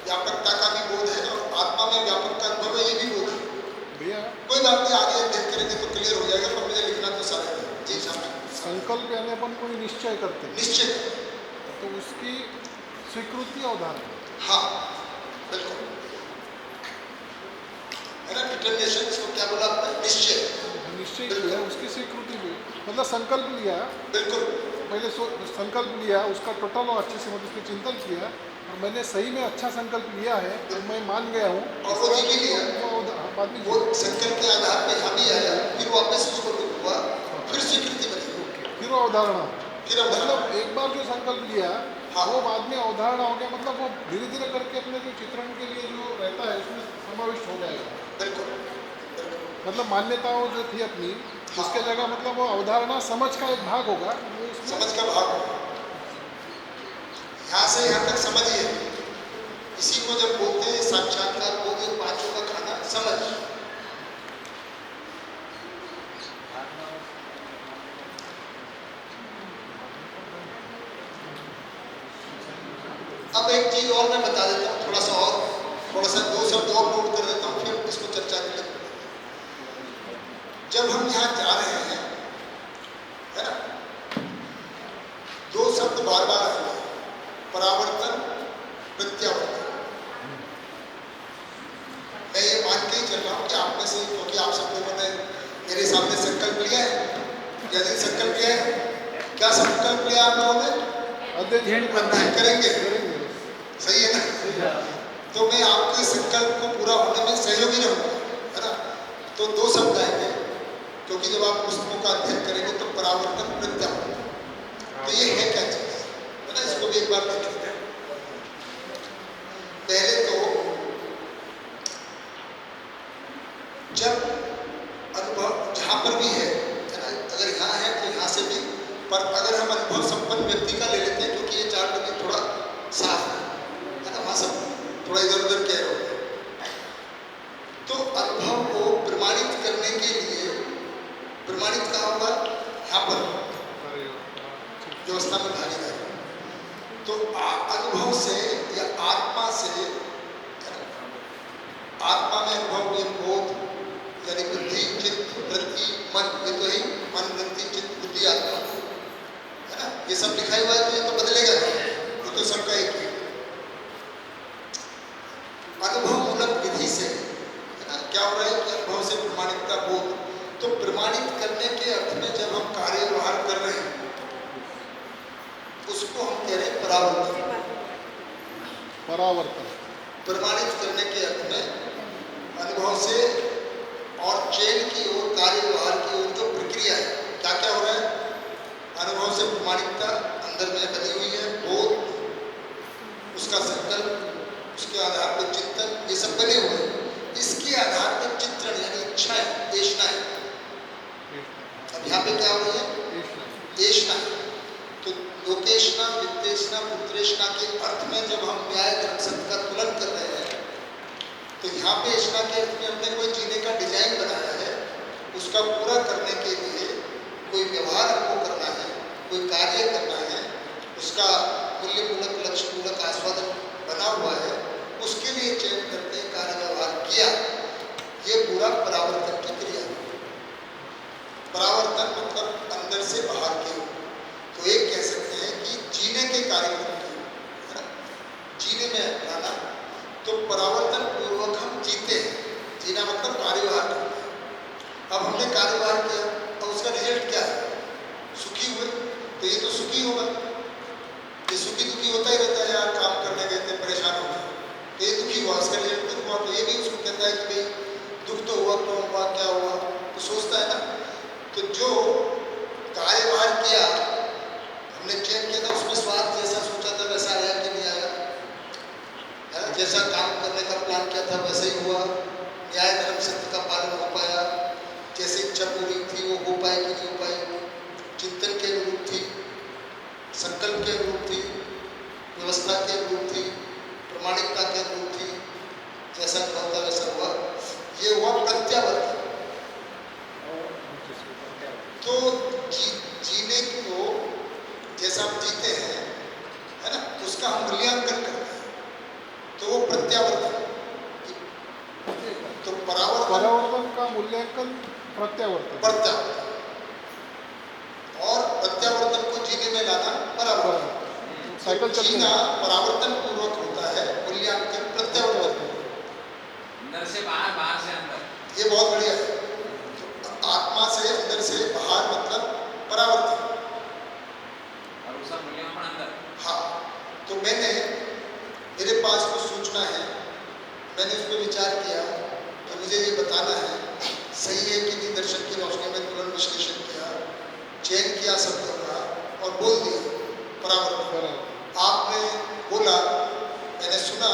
व्यापकता का भी बोध है और आत्मा में व्यापक का अनुभव है, ये भी बोध है। भैया कोई बात नहीं, आगे अध्ययन करेंगे तो क्लियर हो जाएगा, पर मुझे लिखना तो सारा है। जी साहब, संकल्प यानी अपन कोई निश्चय करते हैं, निश्चित, तो उसकी स्वीकृति अवधारणा। हाँ बिल्कुल, है ना, डिटर्मिनेशन, इसको क्या बोला आपने? निश्चय। निश्चय किया, उसकी स्वीकृति भी, मतलब संकल्प लिया, बिल्कुल, पहले संकल्प लिया, उसका टोटल और अच्छे से मतलब उसके चिंतन किया और मैंने सही में अच्छा संकल्प लिया है तो मैं मान गया हूँ, और वो जी भी लिया, बाद में वो संकल्प के आधार पे यहाँ भी आया, फिर वापस उसको हुआ, फिर स्वीकृति बनी, फिर वो अवधारणा, फिर अवधारणा। मतलब एक बार जो संकल्प लिया हाँ। वो बाद में अवधारणा हो गया, मतलब वो धीरे धीरे करके अपने जो चित्रण के लिए जो रहता है उसमें समाविष्ट हो जाएगा। बिल्कुल, मतलब मान्यताओं जो थी अपनी, हाँ। उसके जगह मतलब वो अवधारणा समझ का एक भाग होगा, वो उसमें समझ का भाग होगा। यहाँ से यहाँ तक समझिए, इसी को जब बोलते हैं साक्षात्कार को, ये पांचों का खाना समझ। अब एक चीज और मैं बता देता हूँ, थोड़ा सा दो शब्द और नोट कर देता हूँ, फिर इसको चर्चा के लिए। जब हम यहाँ जा रहे हैं, है ना, दो शब्द बार बार आएंगे, परावर्तन, प्रत्यावर्तन। मैं ये मान के ही चल रहा हूँ कि आप में से, क्योंकि आप सब लोगों ने मेरे सामने संकल्प लिया है, यदि संकल्प लिया है, क्या संकल्प लिया आप लोगों ने? अध्ययन करना है, करेंगे, सही है ना? तो मैं आपके संकल्प को पूरा होने में सहयोगी रहूंगा, है ना? तो दो शब्द आएंगे, क्योंकि जब आप पुस्तकों का अध्ययन करेंगे तो परावर्तन, प्रत्यावर्तन, तो ये है क्या चीज, है ना? इसको भी एक बार देख लेते हैं। पहले तो जब अनुभव जहां पर भी है ना, अगर यहाँ है तो यहाँ से भी, पर अगर हम अनुभव संपन्न व्यक्ति का ले लेते हैं, क्योंकि ये चार बजे थोड़ा साफ है ना, वहां सब थोड़ा इधर उधर कह रहे होते हैं। तो अनुभव को प्रमाणित करने के लिए, प्रमाणित कहाँ होगा? यहाँ पर व्यवस्था में भागीदारी। तो अनुभव से या आत्मा से, आत्मा में अनुभव, ये बोध यानी बुद्धि, चित्त, वृत्ति, मन, ये तो ही मन, वृत्ति, चित्त, बुद्धि, आत्मा, है ना? ये सब लिखा हुआ है, तो ये तो बदलेगा नहीं, ये तो सबका एक ही। अनुभव मूलक विधि से, है ना, क्या हो रहा है कि अनुभव से प्रमाणिकता, बोध, तो प्रमाणित करने के अर्थ में जब हम कार्य व्यवहार कर रहे हैं, उसको हम कह रहे हैं परावर्तन। परावर्तन, प्रमाणित करने के अर्थ में अनुभव से और चेन की ओर, कार्य व्यवहार की ओर जो प्रक्रिया है, क्या क्या हो रहा है? अनुभव से प्रमाणिकता अंदर में बनी हुई है, बोध, उसका संकल्प, उसके आधार पर चिंतन, ये सब बने हुए हैं। इसके आधार पर चित्रण यानी इच्छाएं, देशनाएं। अब यहाँ पे क्या हो रही है? देशना। तो लोकेशना, वित्तेशना, पुत्रेशना के अर्थ में जब हम न्याय धर्म सत्य का तुलन कर रहे हैं, तो यहाँ पे ऐसा के अर्थ में हमने कोई जीने का डिजाइन बनाया है, उसका पूरा करने के लिए कोई व्यवहार हमको करना है, कोई कार्य करना है, उसका मूल्य मूलक, लक्ष्य मूलक, आस्वादन बना हुआ है उसके लिए चयन करके कार्य व्यवहार किया, ये पूरा परावर्तन की क्रिया है। परावर्तन मतलब अंदर से बाहर की ओर। तो एक कह सकते हैं कि जीने के कार्यक्रम की ओर, है ना, जीने में लाना। तो परावर्तन पूर्वक हम जीते हैं। जीना मतलब कार्यवाह करते हैं। अब हमने कार्यवाह किया, अब उसका रिजल्ट क्या है? सुखी हुए, तो ये तो सुखी होगा। ये सुखी दुखी होता ही रहता है यार, काम करने गए थे परेशान हो गए, तो ये दुखी हुआ, उसका रिजल्ट दुख हुआ। तो ये भी उसको कहता है कि भाई दुख तो हुआ, क्यों हुआ, क्या हुआ, तो सोचता है ना। तो जो कार्यभार किया, हमने चयन किया था, उसमें स्वाद जैसा सोचा था वैसा आया कि नहीं आया, है ना? जैसा काम करने का प्लान किया था वैसा ही हुआ। न्याय धर्म सत्य का पालन हो पाया, जैसे इच्छा पूरी थी वो हो पाई कि नहीं हो पाई, चिंतन के अनुरूप थी, संकल्प के अनुरूप थी, व्यवस्था के अनुरूप थी, प्रमाणिकता के अनुरूप थी, जैसा होता वैसा हुआ। ये हुआ प्रत्यावर्तन। तो जीने को जैसा हम जीते हैं, है ना, उसका हम मूल्यांकन करते हैं, तो वो प्रत्यावर्तन। तो परावर्तन का मूल्यांकन प्रत्यावर्तन, और प्रत्यावर्तन को जीने में लाना परावर्तन। साइकिल तो जीना परावर्तन पूर्वक होता है, मूल्यांकन प्रत्यावर्तन। अंदर से बाहर, बाहर से अंदर। ये बहुत बढ़िया है। तो आत्मा से अंदर से बाहर मतलब परावर्तन, और उसका मूल्यांकन अंदर। हाँ। तो मेरे पास कुछ सूचना है, मैंने उस पर विचार किया कि मुझे ये बताना है सही है कि नहीं। दर्शन की रोशनी में तुरंत विश्लेषण किया, चयन किया शब्दों का और बोल दिया परावर्तन। आपने बोला, मैंने सुना,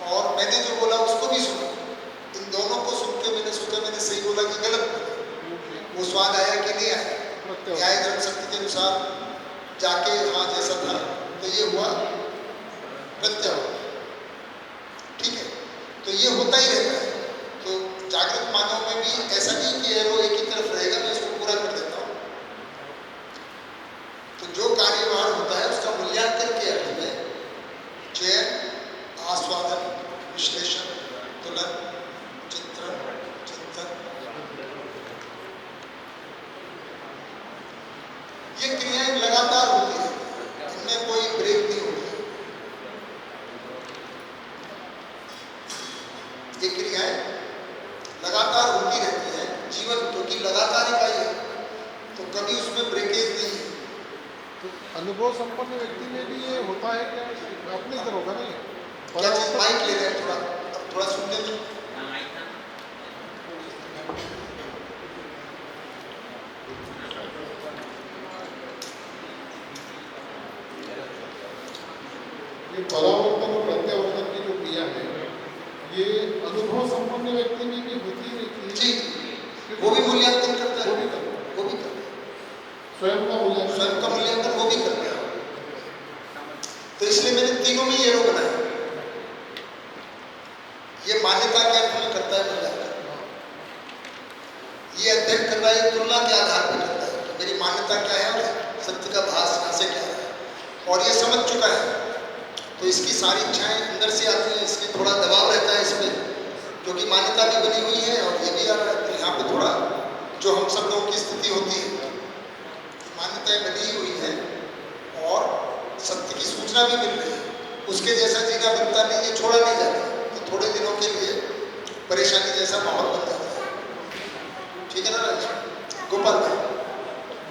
और मैंने जो बोला उसको भी सुना। इन दोनों को सुन के मैंने सोचा मैंने सही बोला कि गलत बोला। वो स्वाद आया कि नहीं आया, न्याय धर्म सत्य के अनुसार जाके हाँ जैसा था, तो ये हुआ प्रत्यावर्तन। ठीक है, तो ये होता ही रहता है। तो जागृत मानव में भी ऐसा नहीं कि एरो एक ही तरफ रहेगा, मैं इसको पूरा कर देता हूँ। तो जो कार्यभार होता है उसका मूल्यांकन के अर्थ में चयन, आस्वादन, विश्लेषण, तुलन, चिंतन, ये क्रियाएं लगातार होती है, इनमें कोई ब्रेक नहीं होता। ये क्रियाएं लगातार होती रहती है जीवन, क्योंकि लगातार इकाई है, तो कभी उसमें ब्रेकेज नहीं है। तो अनुभव संपन्न व्यक्ति में भी ये होता है क्या? अपने इधर होगा नहीं? क्या चीज माइक ले रहे हैं थोड़ा, अब थोड़ा सुनने में। ये परावर्तन और प्रत्यावर्तन की जो क्रिया है, ये अनुभव संपन्न व्यक्ति में भी होती रहती है। जी, वो भी मूल्यांकन करता है, वो भी करता है, स्वयं का मूल्यांकन वो भी करता है। तो इसलिए मैंने तीनों में ये रो बनाया। ये मान्यता के अर्थ में करता है मूल्यांकन, ये अध्ययन कर रहा है तुलना के आधार पर करता है कि मेरी मान्यता क्या है और सत्य का भास कहाँ से क्या है, और ये समझ चुका है। तो इसकी सारी इच्छाएं अंदर से आती हैं, इसलिए थोड़ा दबाव रहता है इसमें, क्योंकि मान्यता भी बनी हुई है और ये भी आ रहा है। तो यहाँ पे थोड़ा जो हम सब लोगों की स्थिति होती है, मान्यताएं बनी हुई है और सत्य की सूचना भी मिल रही है, उसके जैसा जीना बनता नहीं, ये छोड़ा नहीं जाता, तो थोड़े दिनों के लिए परेशानी जैसा माहौल बन जाता है। ठीक है ना राज? गोपाल भाई,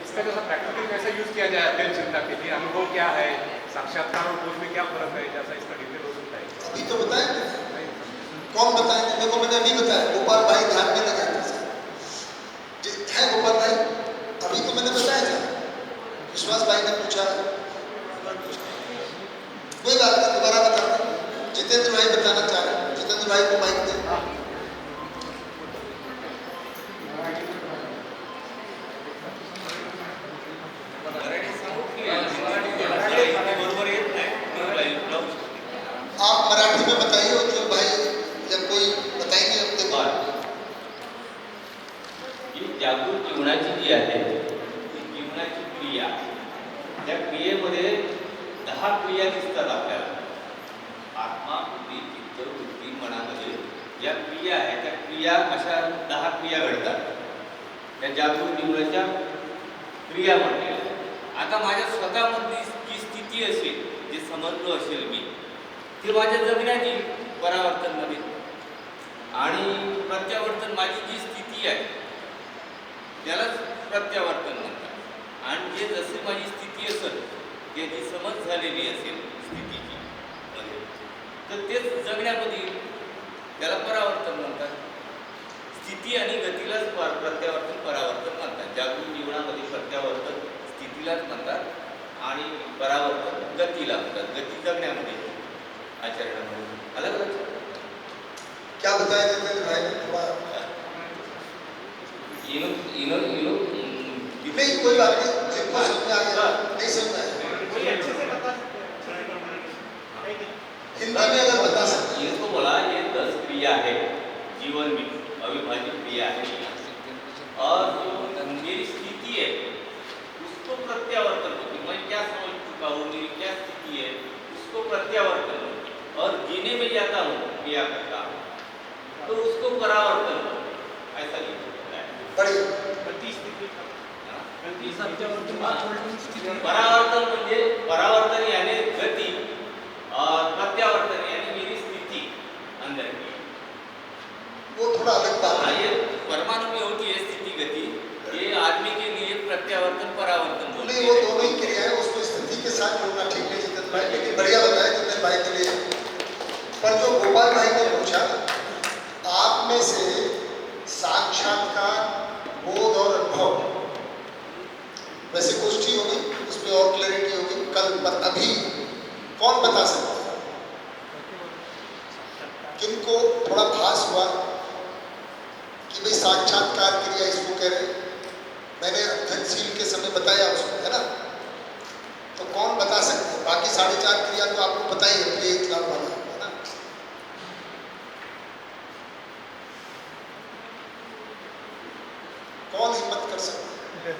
इसका जैसा प्रैक्टिकल कैसे यूज किया जाए अध्ययन चिंता के लिए, अनुभव क्या है, साक्षात्कार और बोध में क्या फर्क है, जैसा इसका डिटेल हो सकता है? अभी तो बताया कौन बताएंगे? देखो मैंने अभी बताया, गोपाल भाई ध्यान में लगा है। गोपाल भाई अभी तो मैंने बताया था, विश्वास भाई ने पूछा, कोई बात नहीं, दोबारा बता। जितेंद्र भाई बताना चाह रहे हैं, जितेंद्र भाई को माइक दे। आप मराठी में बताइए, उज्जवल भाई या कोई बताएंगे अपने बात। ही जागृत जीवनाची जी आहे, ती जीवनाची क्रिया, त्या क्रियेमध्ये 10 क्रिया दिसतात आपल्याला. ज्या क्रिया आहेत त्या क्रिया अशा 10 क्रिया घडतात, त्या जागृत निवडाच्या क्रिया म्हणल्या. आता माझ्या स्वतःमधली जी स्थिती असेल, जे समजलो असेल मी, ते माझ्या जगण्याची परावर्तनमध्ये आणि प्रत्यावर्तन, माझी जी स्थिती आहे त्यालाच प्रत्यावर्तन म्हणतात. आणि जे जशी माझी स्थिती असेल, त्याची समज झालेली असेल स्थितीची मध्ये, तर तेच जगण्यामध्ये त्याला परावर्तन म्हणतात. स्थिती आणि गतीलाच प्रत्यावर्तन परावर्तन म्हणतात. जागृत जीवनामध्ये प्रत्यावर्तन स्थितीलाच म्हणतात आणि परावर्तन गतीला म्हणतात. गती जगण्यामध्ये, आचरणामध्ये. अलग अलग क्या बताया जितेंद्र भाई ने थोड़ा? नहीं कोई बात नहीं, जिनको समझ आ गया नहीं समझ आया हिंदी में अगर बता सकते इसको बोला, ये 10 क्रिया है जीवन में, अविभाजित क्रिया है, और जो मेरी स्थिति है उसको प्रत्यावर्तन होती, मैं क्या समझ चुका हूँ, मेरी क्या स्थिति है उसको प्रत्यावर्तन होती, और जीने में जाता हूँ, क्रिया करता हूँ, तो उसको परावर्तन होती. ऐसा नहीं होता है. परावर्तन म्हणजे परावर्तन यानी गति और प्रत्यावर्तन यानी मेरी स्थिति अंदर की. वो थोड़ा अलग बात है. ये परमाणु में होती है स्थिति गति, ये आदमी के लिए प्रत्यावर्तन परावर्तन बोलते नहीं, वो दोनों ही क्रिया है, उसको स्थिति के साथ जोड़ना ठीक नहीं जितेंद्र भाई, लेकिन बढ़िया बताया जितेंद्र भाई के लिए. पर जो गोपाल भाई ने पूछा, आप में से साक्षात्कार, बोध और अनुभव, वैसे गोष्ठी होगी उसमें और क्लैरिटी होगी कल, पर अभी कौन बता सकता है किनको थोड़ा भास हुआ कि भाई साक्षात्कार क्रिया इसको कह रहे हैं, मैंने अध्ययनशील के समय बताया उसको, है ना? तो कौन बता सकता है? बाकी 4.5 क्रिया तो आपको पता ही है, प्रिय इतलाव वाला, है ना? कौन हिम्मत कर सकता है?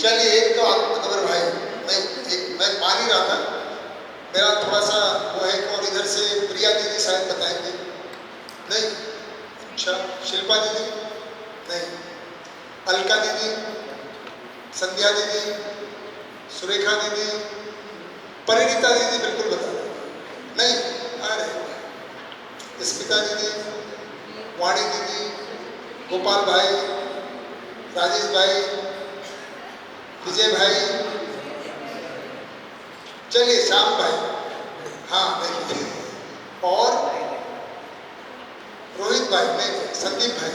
चलिए, एक तो आत्मगौर भाई, मैं मान ही रहा था, मेरा थोड़ा सा वो है, और इधर से प्रिया दीदी शायद बताएंगे. नहीं? अच्छा, शिल्पा दीदी नहीं, अलका दीदी, संध्या दीदी, सुरेखा दीदी, परिणीता दीदी बिल्कुल बता नहीं. अरे स्मिता दीदी, वाणी दीदी, गोपाल भाई, राजेश भाई, विजय भाई, चलिए श्याम भाई, हाँ नहीं, और रोहित भाई नहीं, संदीप भाई,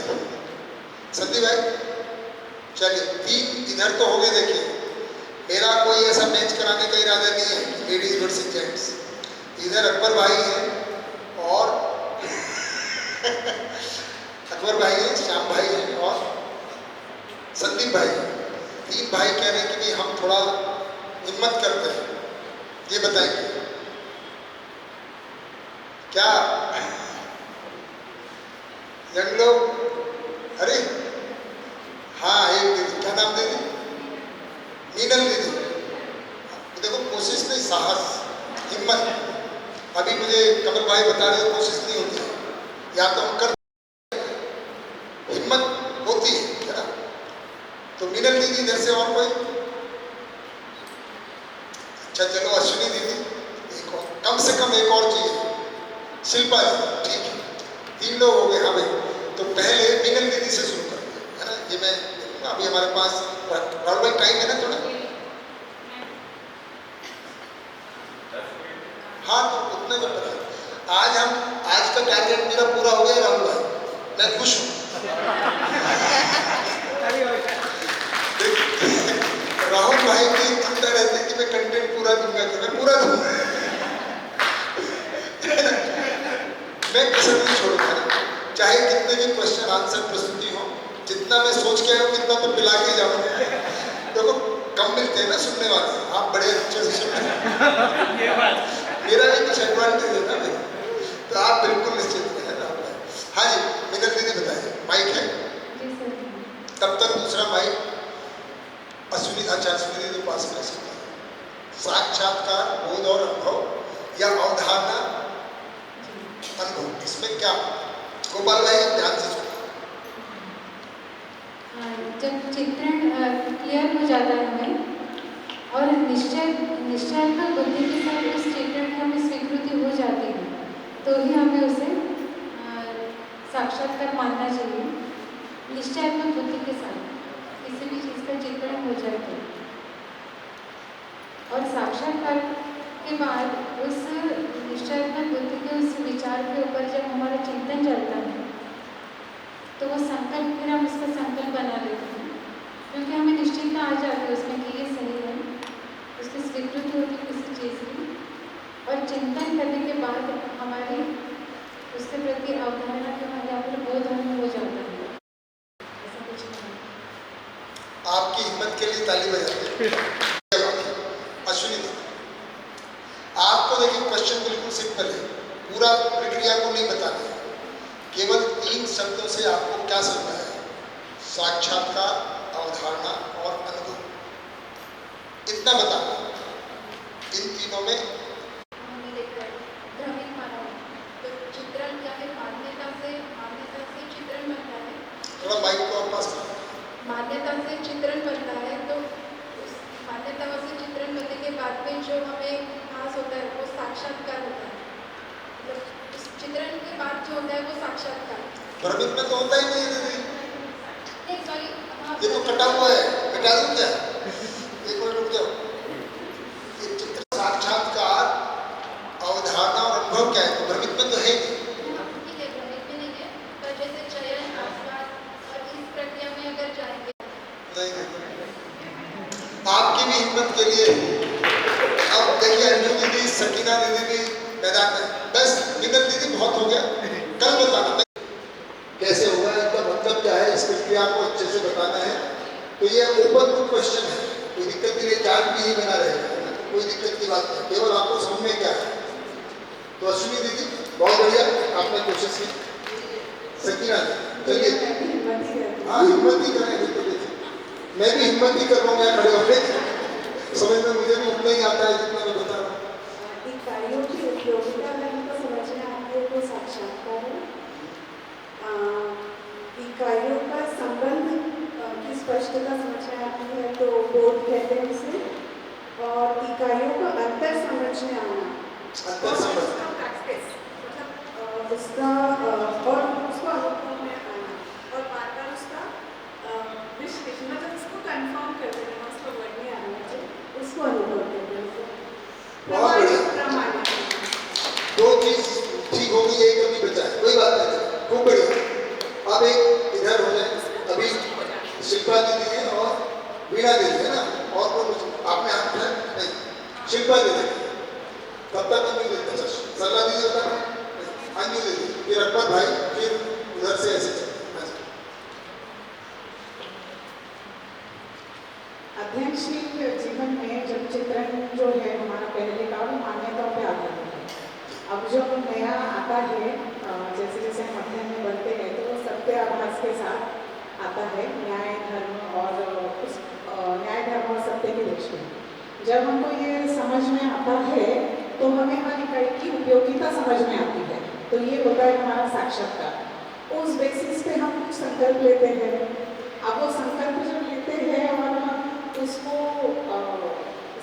चलिए 3 इधर तो हो गए. देखिए, मेरा कोई ऐसा मैच कराने का इरादा नहीं है, लेडीज वर्सेस जेंट्स. इधर अकबर भाई हैं और अकबर भाई हैं, श्याम भाई हैं और संदीप भाई. 3 भाई कह रहे हैं कि हम थोड़ा हिम्मत करते हैं, ये बताएंगे क्या यंग लोग? अरे हाँ, एक दीदी, क्या नाम दीदी? मीनल दीदी. देखो, कोशिश नहीं, साहस, हिम्मत. अभी मुझे कमल भाई बता रहे हो कोशिश नहीं होती है, या तो हम कर, हिम्मत होती है ना? तो मीनल दीदी इधर से, और कोई? अच्छा चलो, अश्विनी दीदी, एक और, कम से कम एक और चाहिए. शिल्पा दीदी, ठीक है, 3 लोग हो गए. हाँ भाई, तो पहले मीनल दीदी से शुरू करते हैं, है ना? ये मैं देखूंगा, अभी हमारे पास राहुल भाई टाइम है ना थोड़ा? हाँ, तो उतने में पता. आज का टारगेट मेरा पूरा हो गया राहुल भाई, मैं खुश हूँ. राहुल भाई की चिंता रहती है कि मैं कंटेंट पूरा दूंगा, कि मैं पूरा दूंगा. मैं कसर नहीं छोड़ूंगा, चाहे कितने भी क्वेश्चन आंसर प्रस्तुति हो, जितना मैं सोच के आया हूँ कितना तो पिला के जाऊंगा. देखो, कम मिलते हैं ना सुनने वाले, आप बड़े अच्छे से सुनते हैं. मेरा भी कुछ एडवांटेज है ना भाई, तो आप बिल्कुल निश्चित रहें ना. हाँ जी, मिनल दीदी बताइए, माइक है? तब तक दूसरा माइक अश्विनी. अच्छा, अश्विनी दीदी पास में सकता है. साक्षात्कार, बोध और अनुभव, या अवधारणा, अनुभव, इसमें क्या गोपाल भाई ध्यान से सुनो। जब चित्रण क्लियर हो जाता है हमें और निश्चयात्मक बुद्धि के साथ उस चित्रण की हमें स्वीकृति हो जाती है तो ही हमें उसे साक्षात्कार मानना चाहिए। निश्चयात्मक बुद्धि के साथ किसी भी चीज़ का चित्रण हो जाए तो, और साक्षात्कार के बाद उस निश्चयात्मक बुद्धि के उस विचार के ऊपर जब हमारा चिंतन चलता है तो वो संकल्प, फिर हम उसका संकल्प बना लेते हैं क्योंकि हमें निश्चितता आ जाती है उसमें कि ये सही है, उसकी स्वीकृति होती है किसी चीज़ की, और चिंतन करने के बाद हमारी उसके प्रति अवधारणा के बाद या फिर बोध हमें हो जाता है। ऐसा कुछ नहीं। आपकी हिम्मत के लिए ताली बजाते हैं। अश्विनी जी, आपको देखिए क्वेश्चन बिल्कुल सिंपल है, पूरा प्रक्रिया को नहीं बताना है, केवल 3 शब्दों से आपको क्या समझना है? साक्षात्कार, अवधारणा और अनुभव, इतना बताना। इन तीनों में भ्रमित माना तो चित्रण क्या है? मान्यता से चित्रण बनता है। थोड़ा माइक को आप पास करो। मान्यता से चित्रण बनता है तो उस मान्यता से चित्रण बनने के बाद में जो हमें भास होता है वो साक्षात्कार होता है। मतलब उस चित्रण के बाद जो होता है वो साक्षात्कार। भ्रमित में तो होता ही नहीं है दीदी, नहीं सॉरी, ये तो कटा हुआ है, कटा दूं क्या? एक मिनट रुक जाओ। ये चित्र साक्षात्कार, अवधारणा और अनुभव क्या है? तो भ्रमित में तो है ही नहीं। ठीक है, भ्रमित में नहीं है, पर जैसे चयन, आस्वाद और इस प्रक्रिया में अगर जाएंगे नहीं, आपकी भी हिम्मत के लिए अब देखिए, अंजू दीदी, सकीना दीदी भी मैदान में, बस विनल दीदी बहुत हो गया, कल बताना कैसे होगा, इनका मतलब क्या है, इस प्रक्रिया को अच्छे से बताना है। तो ये ओपन बुक क्वेश्चन है, कोई दिक्कत नहीं, चार्ट भी ही बना रहेगा, कोई दिक्कत की बात नहीं, केवल आपको समझ में क्या है। तो अश्विनी दीदी बहुत बढ़िया, आपने कोशिश की। सकीना चलिए, हाँ हिम्मत ही करेंगे, तो देखिए मैं भी हिम्मत ही कर रहा हूँ, मैं खड़े होने समझ में मुझे भी उतना ही आता है जितना मैं बता रहा हूँ। इकाइयों की उपयोगिता अगर हमको समझ में आती है तो साक्षात्कार है। इकाइयों का संबंध की स्पष्टता समझ में आती है तो बोध कहते हैं उसे, और इकाइयों का अंतर समझ में आना, उसका प्रैक्टिस, मतलब उसका और उसको अनुभव में आना और बार बार उसका विश्लेषण, मतलब उसको कंफर्म कर देना, उसको वर्ड में आना चाहिए, उसको अनुभव करना। दो चीज ठीक होगी, एक कमी बचा है, कोई बात नहीं, खूब बढ़िया। अब एक इधर हो जाए, अभी शिल्पा दीदी है और वीणा दीदी है ना, और कोई आपने हाथ उठाया नहीं, शिल्पा दीदी, तब तक अंजू दीदी, सरला दीदी होता है, अंजू दीदी, फिर अकबर भाई, फिर उधर से ऐसे चलते। अध्ययनशील जीवन में जब चित्रण जो है हमारा पहले का वो मान्यताओं पे आधारित है। अब जो नया आता है, जैसे जैसे हम अध्ययन में बढ़ते हैं तो वो सत्याभास के साथ आता है, न्याय धर्म और सत्य की दृष्टि। जब हमको ये समझ में आता है तो हमें हर इकाई की उपयोगिता समझ में आती है, तो ये होता है हमारा साक्षात्कार। उस बेसिस पे हम कुछ संकल्प लेते हैं। अब वो संकल्प जब लेते हैं और हम उसको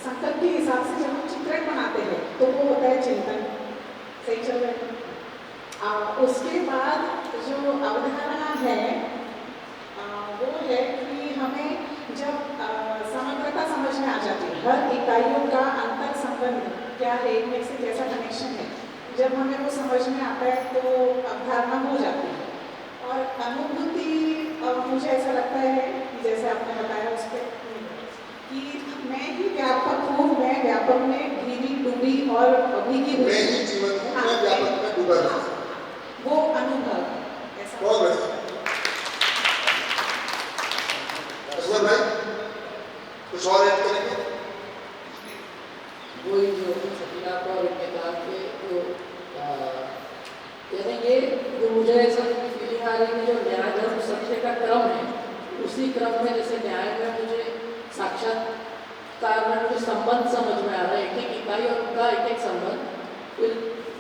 संकल्प के हिसाब से जब हम चित्रण बनाते हैं तो वो होता है चिंतन। सही चल रहा है। उसके बाद जो अवधारणा है वो है कि हमें जब समग्रता समझ में आ जाती है, हर इकाइयों का अंतर संबंध क्या है, इनमें से कैसा कनेक्शन है, जब हमें वो समझ में आता है तो अवधारणा हो जाती है। और अनुभूति मुझे ऐसा लगता है कि जैसे आपने बताया उस पर कि मैं ही व्यापक हूँ, मैं व्यापक में भीगी डूबी और भीगी हुई, मैं ही जीवन हूँ, मैं व्यापक में डूबा हूँ, वो अनुभव ऐसा। बहुत बढ़िया। अकबर भाई कुछ और ऐड करेंगे? वही जो सकीना को और इनके कहा कि तो कहेंगे जो मुझे ऐसा फीलिंग आ रही है, जो न्याय धर्म सत्य का क्रम है, उसी क्रम में जैसे न्याय में मुझे साक्षात्कार में मुझे संबंध समझ में आ रहा है, एक एक इकाई और उनका एक एक संबंध। फिर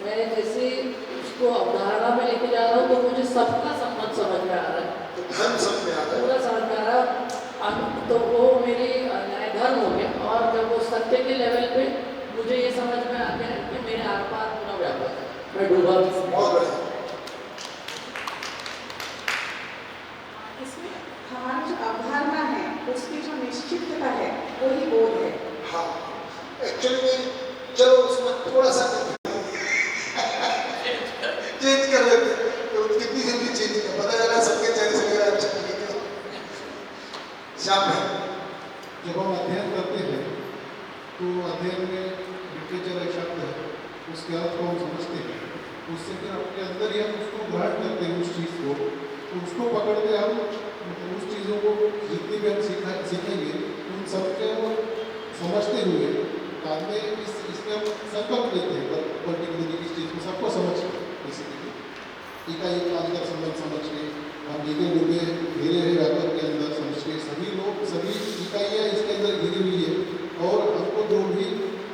मैं जैसे उसको अवधारणा में लेके जा रहा हूँ तो मुझे सबका संबंध समझ में आ रहा है, धर्म समझ में आ रहा है, पूरा समझ में आ रहा है, तो वो मेरी न्याय धर्म हो गया। और जब वो सत्य के लेवल पे मुझे ये समझ में आ गया कि मेरे आर पार पूरा व्यापक है, मैं डूबा भी हूँ। बहुत बढ़िया। इसमें हमारी जो अवधारणा है उसकी जो निश्चितता है वही बोध है। हाँ, एक्चुअली चलो उसमें थोड़ा सा चेंज कर लेते, तो कितनी जल्दी चेंज कर, पता चला सबके चेहरे से मेरा अच्छा नहीं है। शाम है जब हम अध्ययन करते हैं तो अध्ययन में लिटरेचर एक शब्द है, उसके अर्थ को हम समझते हैं, उससे फिर अपने अंदर ही हम उसको ग्रहण करते हैं उस चीज़ को, तो उसको पकड़ के हम उस चीज़ों को जितनी भी हम सीखेंगे उन सबके वो समझते हुए बाद में इसमें हम संकल्प लेते हैं पर्टिकुलरली इस चीज़ को सबको समझ के, बेसिकली इकाई का अंदर संबंध समझ के हम एक डूबे घेरे हैं व्यापक के अंदर समझ के सभी लोग सभी इकाइयाँ इसके अंदर घिरी हुई है और हमको जो भी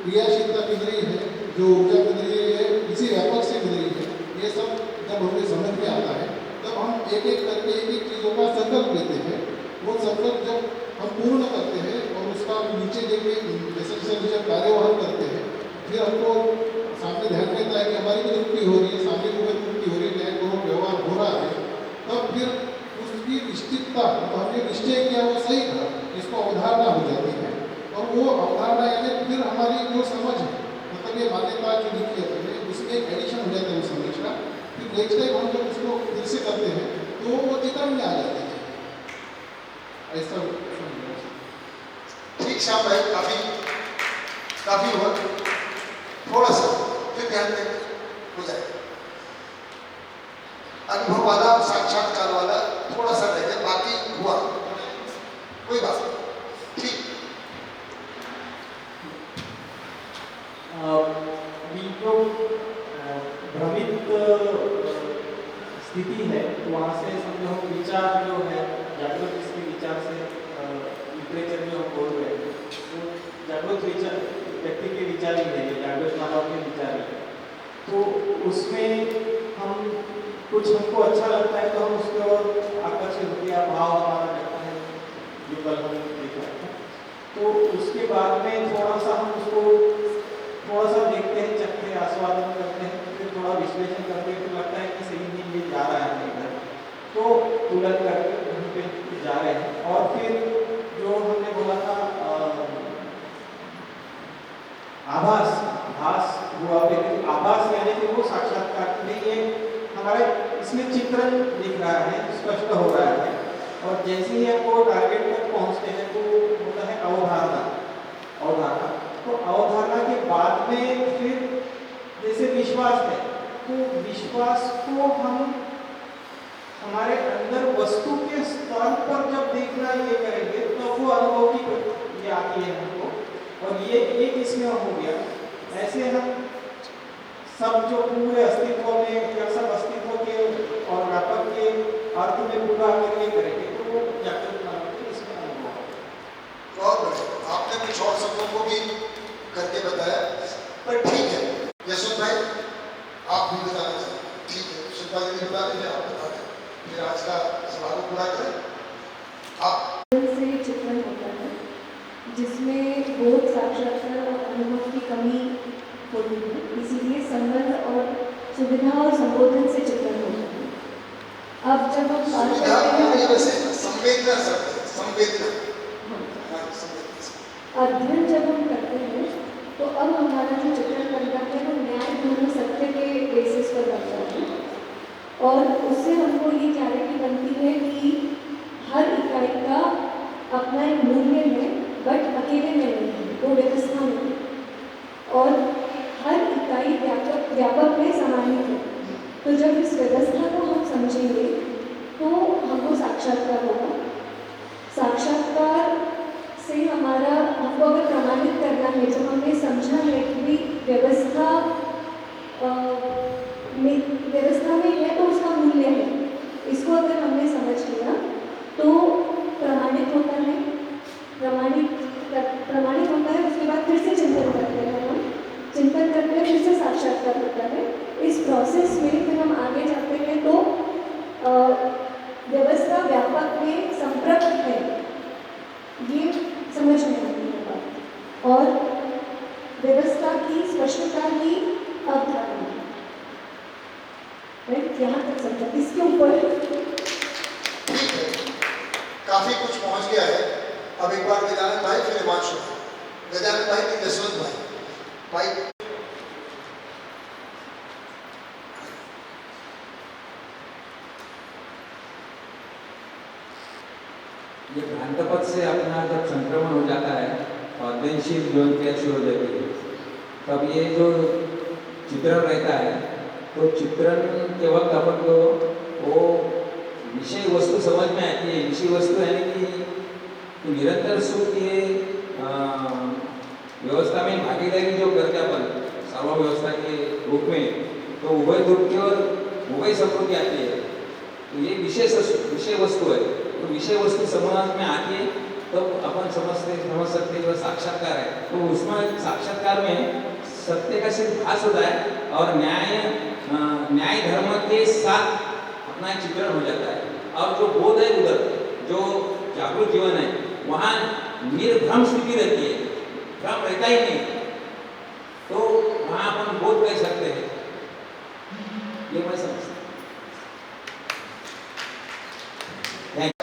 क्रियाशीलता मिल रही है, जो ऊर्जा मिल रही है, इसी व्यापक से मिल रही है। ये सब जब हमें समझ में आता है तब हम एक एक करके एक एक चीज़ों का संकल्प लेते हैं। वो संकल्प जब हम पूर्ण करते हैं और उसका नीचे देखे जैसे जैसे जब कार्यवाहन करते हैं फिर हमको सामने ध्यान देता है कि हमारी भी मुक्ति हो रही है, सामने को भी मुक्ति हो रही है, न्याय पूर्वक व्यवहार हो रहा है, तब फिर उसकी निश्चितता तो हमने निश्चय किया वो सही था, इसको अवधारणा हो जाती है। और वो अवधारणा यानी फिर हमारी जो समझ है, मतलब ये मान्यता जो लिखी है उसमें एक एडिशन हो जाता है उस समझ का। फिर नेक्स्ट टाइम हम जब उसको फिर से करते हैं तो वो चित्रण में आ जाती है। ऐसा ठीक। श्याम भाई काफी हुआ, थोड़ा सा फिर ध्यान दें हो जाएगा। अनुभव वाला साक्षात्कार वाला थोड़ा सा रह गया, बाकी हुआ, कोई बात नहीं। ठीक। जो भ्रमित स्थिति है तो वहाँ से समझो हम विचार जो है जागृत इसके विचार से लिटरेचर में हम बोल रहे हैं तो जागृत विचार व्यक्ति के विचार ही है, जागृत मानव के विचार ही है। तो उसमें हम कुछ हमको अच्छा लगता है तो हम उसके ओर आकर्षित होते हैं, भाव हमारा रहता है जो कल हम देख रहे हैं। तो उसके बाद में थोड़ा सा हम उसको थोड़ा सा देखते हैं, चखते हैं, आस्वादन करते हैं, फिर थोड़ा विश्लेषण करते हैं, फिर लगता है कि सही नहीं ये जा रहा है इधर, तो तुलना करके वहीं पे जा रहे हैं। और फिर जो हमने बोला था आभास हुआ, आभास यानी कि वो साक्षात्कार में ये हमारे इसमें चित्रण दिख रहा है, स्पष्ट हो रहा है। और जैसे ही हम वो टारगेट तक पहुँचते हैं तो होता है अवधारणा। तो अवधारणा के बाद में फिर जैसे विश्वास है, तो विश्वास को हम हमारे अंदर वस्तु के स्तर पर जब देखना ये करेंगे तो वो अनुभव की ये आती है हमको, और ये एक इसमें हो गया। ऐसे हम सब जो पूरे अस्तित्व में या सब अस्तित्व के और व्यापक के अर्थ में पूरा करके करेंगे तो वो जागृत मानव के इसमें अनुभव। बहुत बढ़िया, आपने कुछ और शब्दों को भी करके बताया, पर ठीक है। यशवंत भाई आप भी बताना चाहिए। ठीक है, शिल्पा जी ने बता दें, आप बता दें, फिर आज का सवाल पूरा करें आप। से चित्रण होता है जिसमें बोध, साक्षात्कार और अनुभव की कमी होती है, इसीलिए संबंध और सुविधा और संबोधन से चित्रण होता है। अब जब हम बात करते हैं संवेदना, अध्ययन जब हम करते हैं तो अब हमारा जो चित्रण बनता है वो न्याय पूर्ण सत्य के बेसिस पर बनता है, और उससे हमको ये क्लैरिटी बनती है कि हर इकाई का अपना एक मूल्य है, बट अकेले में नहीं है, वो व्यवस्था में है, और हर इकाई व्यापक में समाहित है। तो जब इस व्यवस्था को हम समझेंगे तो हमको साक्षात्कार होगा। साक्षात्कार से हमारा हमको अगर प्रमाणित करना है, जब हमने समझा है कि भी व्यवस्था में है तो उसका मूल्य है, इसको अगर हमने समझ लिया तो प्रमाणित होता है। प्रमाणित होता है, उसके बाद फिर से चिंतन करते हैं, हम चिंतन करते हैं, फिर से साक्षात्कार होता है। इस प्रोसेस में फिर हम आगे जाते हैं तो ऊपर है। ठीक है, काफी कुछ पहुंच गया है। अब एक बार गजानन भाई, फिर हिमांशु भाई, गजानन भाई फिर यशवंत भाई। ये भ्रांतपद से अपना जब संक्रमण हो जाता है और अध्ययनशील जीवन क्रिया शुरू हो जाती है, तब ये जो चित्रण रहता है, तो चित्रण के वक्त अपन को वो विषय वस्तु समझ में आती है। विषय वस्तु यानी कि निरंतर सुख ये व्यवस्था में भागीदारी जो करते अपन सर्व व्यवस्था के रूप में, तो उभय दुख की और उभय समृद्धि आती है। तो ये विषय वस्तु है। तो विषय वस्तु समझ में आती है तो अपन समझ सकते जो साक्षात्कार है, तो उसमें साक्षात्कार में सत्य का सिर्फ भास होता है और न्याय धर्म के साथ अपना चित्रण हो जाता है। और जो बोध है उधर जो जागरूक जीवन है वहाँ निर्भ्रम स्थिति रहती है, भ्रम रहता ही नहीं, तो वहाँ अपन बोध कह सकते हैं। ये मैं समझता हूँ।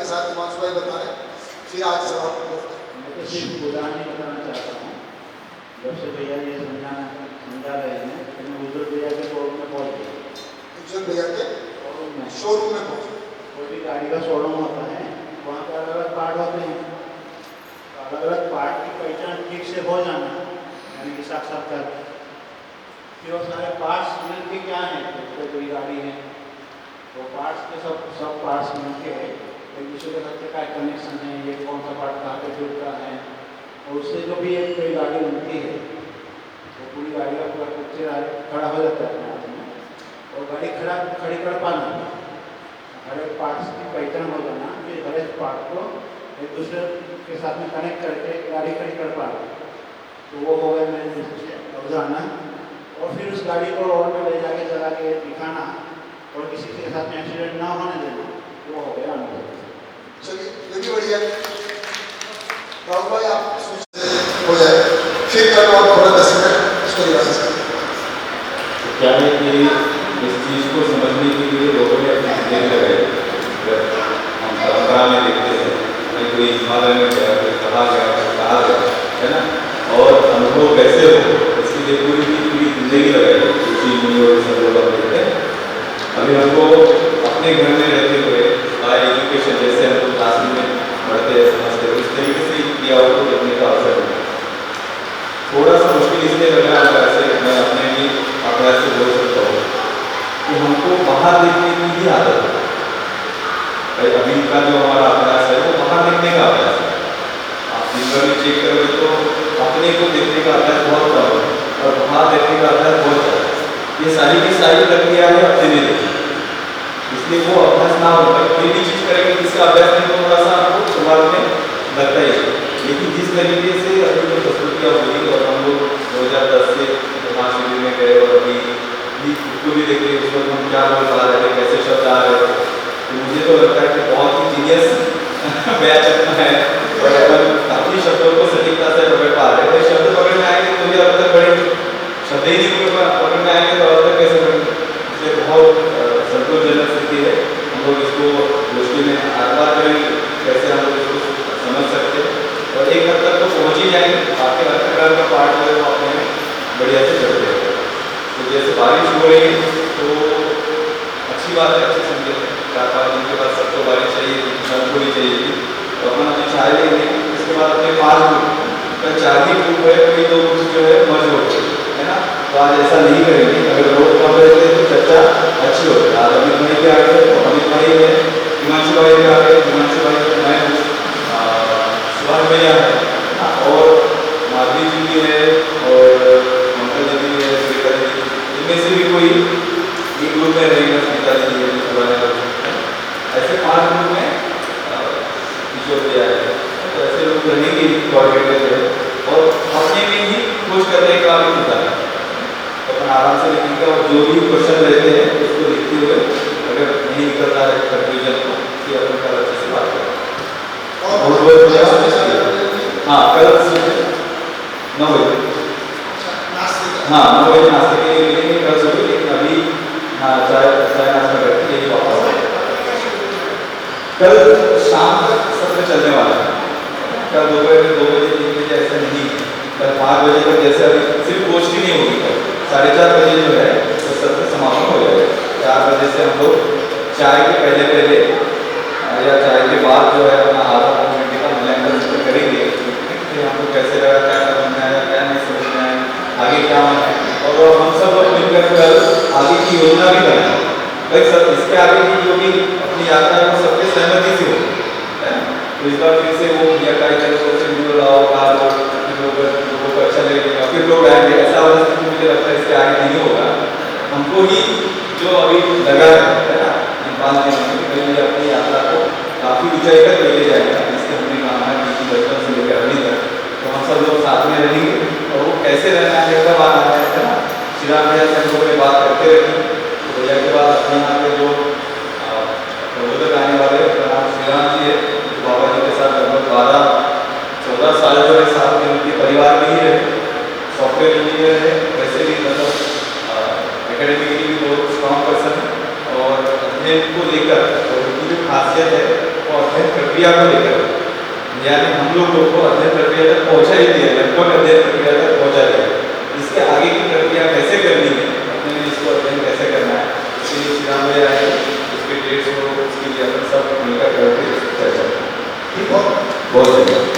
साथ हिमांशु भाई बता रहे, फिर आज सवाल मैं तो सिर्फ उदाहरण बताना चाहता हूँ। जब से भैया ये समझा रहे हैं तो मैं उज्जवल भैया के शोरूम में पहुँच गया। उज्जवल भैया के शोरूम में पहुँच गए। कोई भी गाड़ी का शोरूम होता है, वहाँ पे अलग अलग पार्ट होते हैं। अलग अलग पार्ट की पहचान ठीक से हो जाना, यानी कि साक्षात्कार। फिर वो सारे पार्ट्स मिल के क्या है, जैसे कोई गाड़ी है तो पार्ट्स के सब पार्ट्स मिल के एक दूसरे के साथ क्या कनेक्शन है, ये कौन सा पार्ट कहाँ पे जुड़ता है, और उससे जो भी एक कोई गाड़ी बनती है तो पूरी गाड़ी का पूरा पिक्चर खड़ा हो जाता है अपने हाथ में। और गाड़ी खड़ी कर पाना, हर एक पार्ट्स की पहचान हो जाना कि हर एक पार्ट को एक दूसरे के साथ में कनेक्ट करके गाड़ी खड़ी कर पाना, तो वो हो गया मेरे दृष्टि से अवधारणा। और फिर उस गाड़ी को रोड में ले जाके जला के दिखाना और किसी के साथ में एक्सीडेंट ना होने देना, वो हो गया अनुभव। चलिए ये भी बढ़िया। राहुल भाई आप हो जाए, फिर कल और थोड़ा 10 मिनट इसको रिवाइज करें। तो क्या है कि इस चीज़ को समझने के लिए लोगों ने अपनी जिंदगी लगाई। हम परंपरा में देखते हैं कोई हिमालय में गया, कोई कहा गया, कोई कहा गया, है ना, और अनुभव कैसे हो इसके लिए पूरी जिंदगी लगाई। ऋषि मुनि और सब लोग आप देखते हैं। अभी हमको अपने घर में रहते हुए बाय एजुकेशन जैसे हम लोग क्लास में पढ़ते हैं, समझते हैं, उस तरीके से क्रियाओं को देखने का अवसर मिला। थोड़ा सा मुश्किल इसलिए लग रहा है, ऐसे मैं अपने भी अभ्यास से बोल सकता हूँ कि हमको बाहर देखने की भी आदत है। अभी का जो हमारा अभ्यास है वो बाहर देखने का अभ्यास है। आप दिन भर में चेक करोगे तो अपने को देखने का अभ्यास बहुत कम है और बाहर देखने का अभ्यास बहुत ज़्यादा है। ये सारी की सारी प्रक्रिया है अपने में देखी, इसलिए वो अभ्यास ना हो पाए। कोई भी चीज़ करेंगे जिसका अभ्यास नहीं तो थोड़ा सा आपको शुरुआत में लगता ही है। लेकिन जिस तरीके से अभी जो प्रस्तुतियाँ हुई और हम लोग 2010 से महाशिविर में गए और अभी खुद को भी देखते हैं उस वक्त हम क्या बोल पा रहे थे, कैसे शब्द आ रहे थे, तो मुझे तो लगता है कि बहुत ही जीनियस बैच है और अपन काफ़ी शब्दों को सटीकता से पकड़ पा रहे हैं। शब्द पकड़ में आएंगे तो भी अब तक पढ़ेंगे, शब्द ही नहीं पकड़ में आएंगे तो अब तक कैसे पढ़ेंगे। इसलिए बहुत संतोषजनक स्थिति है। हम लोग इसको गोष्ठी में आत्मा करेंगे कैसे हम लोग इसको समझ सकते हैं और एक हद तक तो पहुँच ही जाएंगे। आपके अर्थक्रम का पार्ट जो है वो अपने बढ़िया से चलते हैं। तो जैसे बारिश हो रही है तो अच्छी बात है, अच्छे संकेत है। 4-5 दिन के बाद सबको बारिश चाहिए थी, सबको भी चाहिए थी, तो अपन अपनी चाय लेंगे। इसके बाद अपने 5 ग्रुप का 4 ही ग्रुप है, कोई 2 ग्रुप जो है मर्ज हो गए, है ना। तो आज ऐसा नहीं करेंगे। अगर लोग कम रहते तो चर्चा अच्छी होती। आज अमित भाई के आगे तो अमित भाई है, हिमांशु भाई के आगे हिमांशु भाई, मैं हूँ, सुभाष भैया है और माधवी जी भी है और ममता जी भी है, श्रीता जी, इनमें से भी कोई एक ग्रुप में रहेगा, स्मिता जी है, ऐसे 5 ग्रुप में किशोर भैया है। तो ऐसे लोग रहेंगे कोऑर्डिनेटर है और अपने में ही खोज करने का भी होता है। तो अपन आराम से लिखेंगे और जो भी क्वेश्चन रहते हैं उसको लिखते हुए अगर नहीं निकलता है कंफ्यूजन को कि अपन कल अच्छे से बात करें। हाँ, कल 9 बजे, हाँ 9 बजे नाश्ते के लिए मिलेंगे कल सुबह। लेकिन अभी हाँ चाय नाश्ता करके यही वापस कल शाम तक सत्र चलने वाला है। कल दोपहर में 2 बजे 3 बजे ऐसा नहीं, कल 5 बजे तक जैसे अभी सिर्फ गोष्ठी नहीं होगी, कल 4:30 बजे जो है तो सत्र समापन हो जाएगा। 4 बजे से हम लोग चाय के पहले या चाय के बाद जो है अपना आधा घंटे का मूल्यांकन करेंगे कि हमको कैसे लगा, क्या समझ में आया, क्या नहीं समझ में आया, आगे क्या होना है, और हम सब लोग मिलकर कल आगे की योजना भी बनाएंगे। भाई सब इसके आगे की जो भी अपनी यात्रा है वो सबके सहमति से हो, है ना। तो इस बार फिर से वो या काय चलो सबसे मिलो लाओ कहा लोगों को अच्छा लगेगा, फिर लोग आएंगे, ऐसा वाला स्थिति मुझे लगता है इसके आगे नहीं होगा। हमको ही जो अभी लगा है ना इन 5 दिनों में ये अपनी यात्रा को काफ़ी ऊंचाई तक लेके जाएगा, जिससे हमने कहा है कि बचपन से लेकर अभी तक तो हम सब लोग साथ में रहेंगे। और वो कैसे रहना है, कब आना है ना, श्री राम भैया से हम लोग बात करते रहेंगे। तो भैया के बाद अपने यहाँ पे जो प्रबोधक आने वाले श्री राम जी है, तो बाबा जी के साथ लगभग 12-14 साल जो है साथ में उनके परिवार में ही रहे, सॉफ्टवेयर इंजीनियर है, वैसे भी मतलब एकेडमिकली भी बहुत स्ट्रॉन्ग पर्सन है। और अध्ययन को लेकर और उनकी जो खासियत है वो अध्ययन प्रक्रिया को लेकर, यानी हम लोगों को अध्ययन प्रक्रिया तक पहुँचा ही दिया, लगभग अध्ययन प्रक्रिया तक पहुँचा दिया। इसके आगे की प्रक्रिया कैसे करनी है, अपने इसको अध्ययन कैसे करना है, इसके लिए श्री राम भैया आए, उसके डेट्स को उसके लिए अपन सब मिलकर करके चर्चा। ठीक है, बहुत धन्यवाद।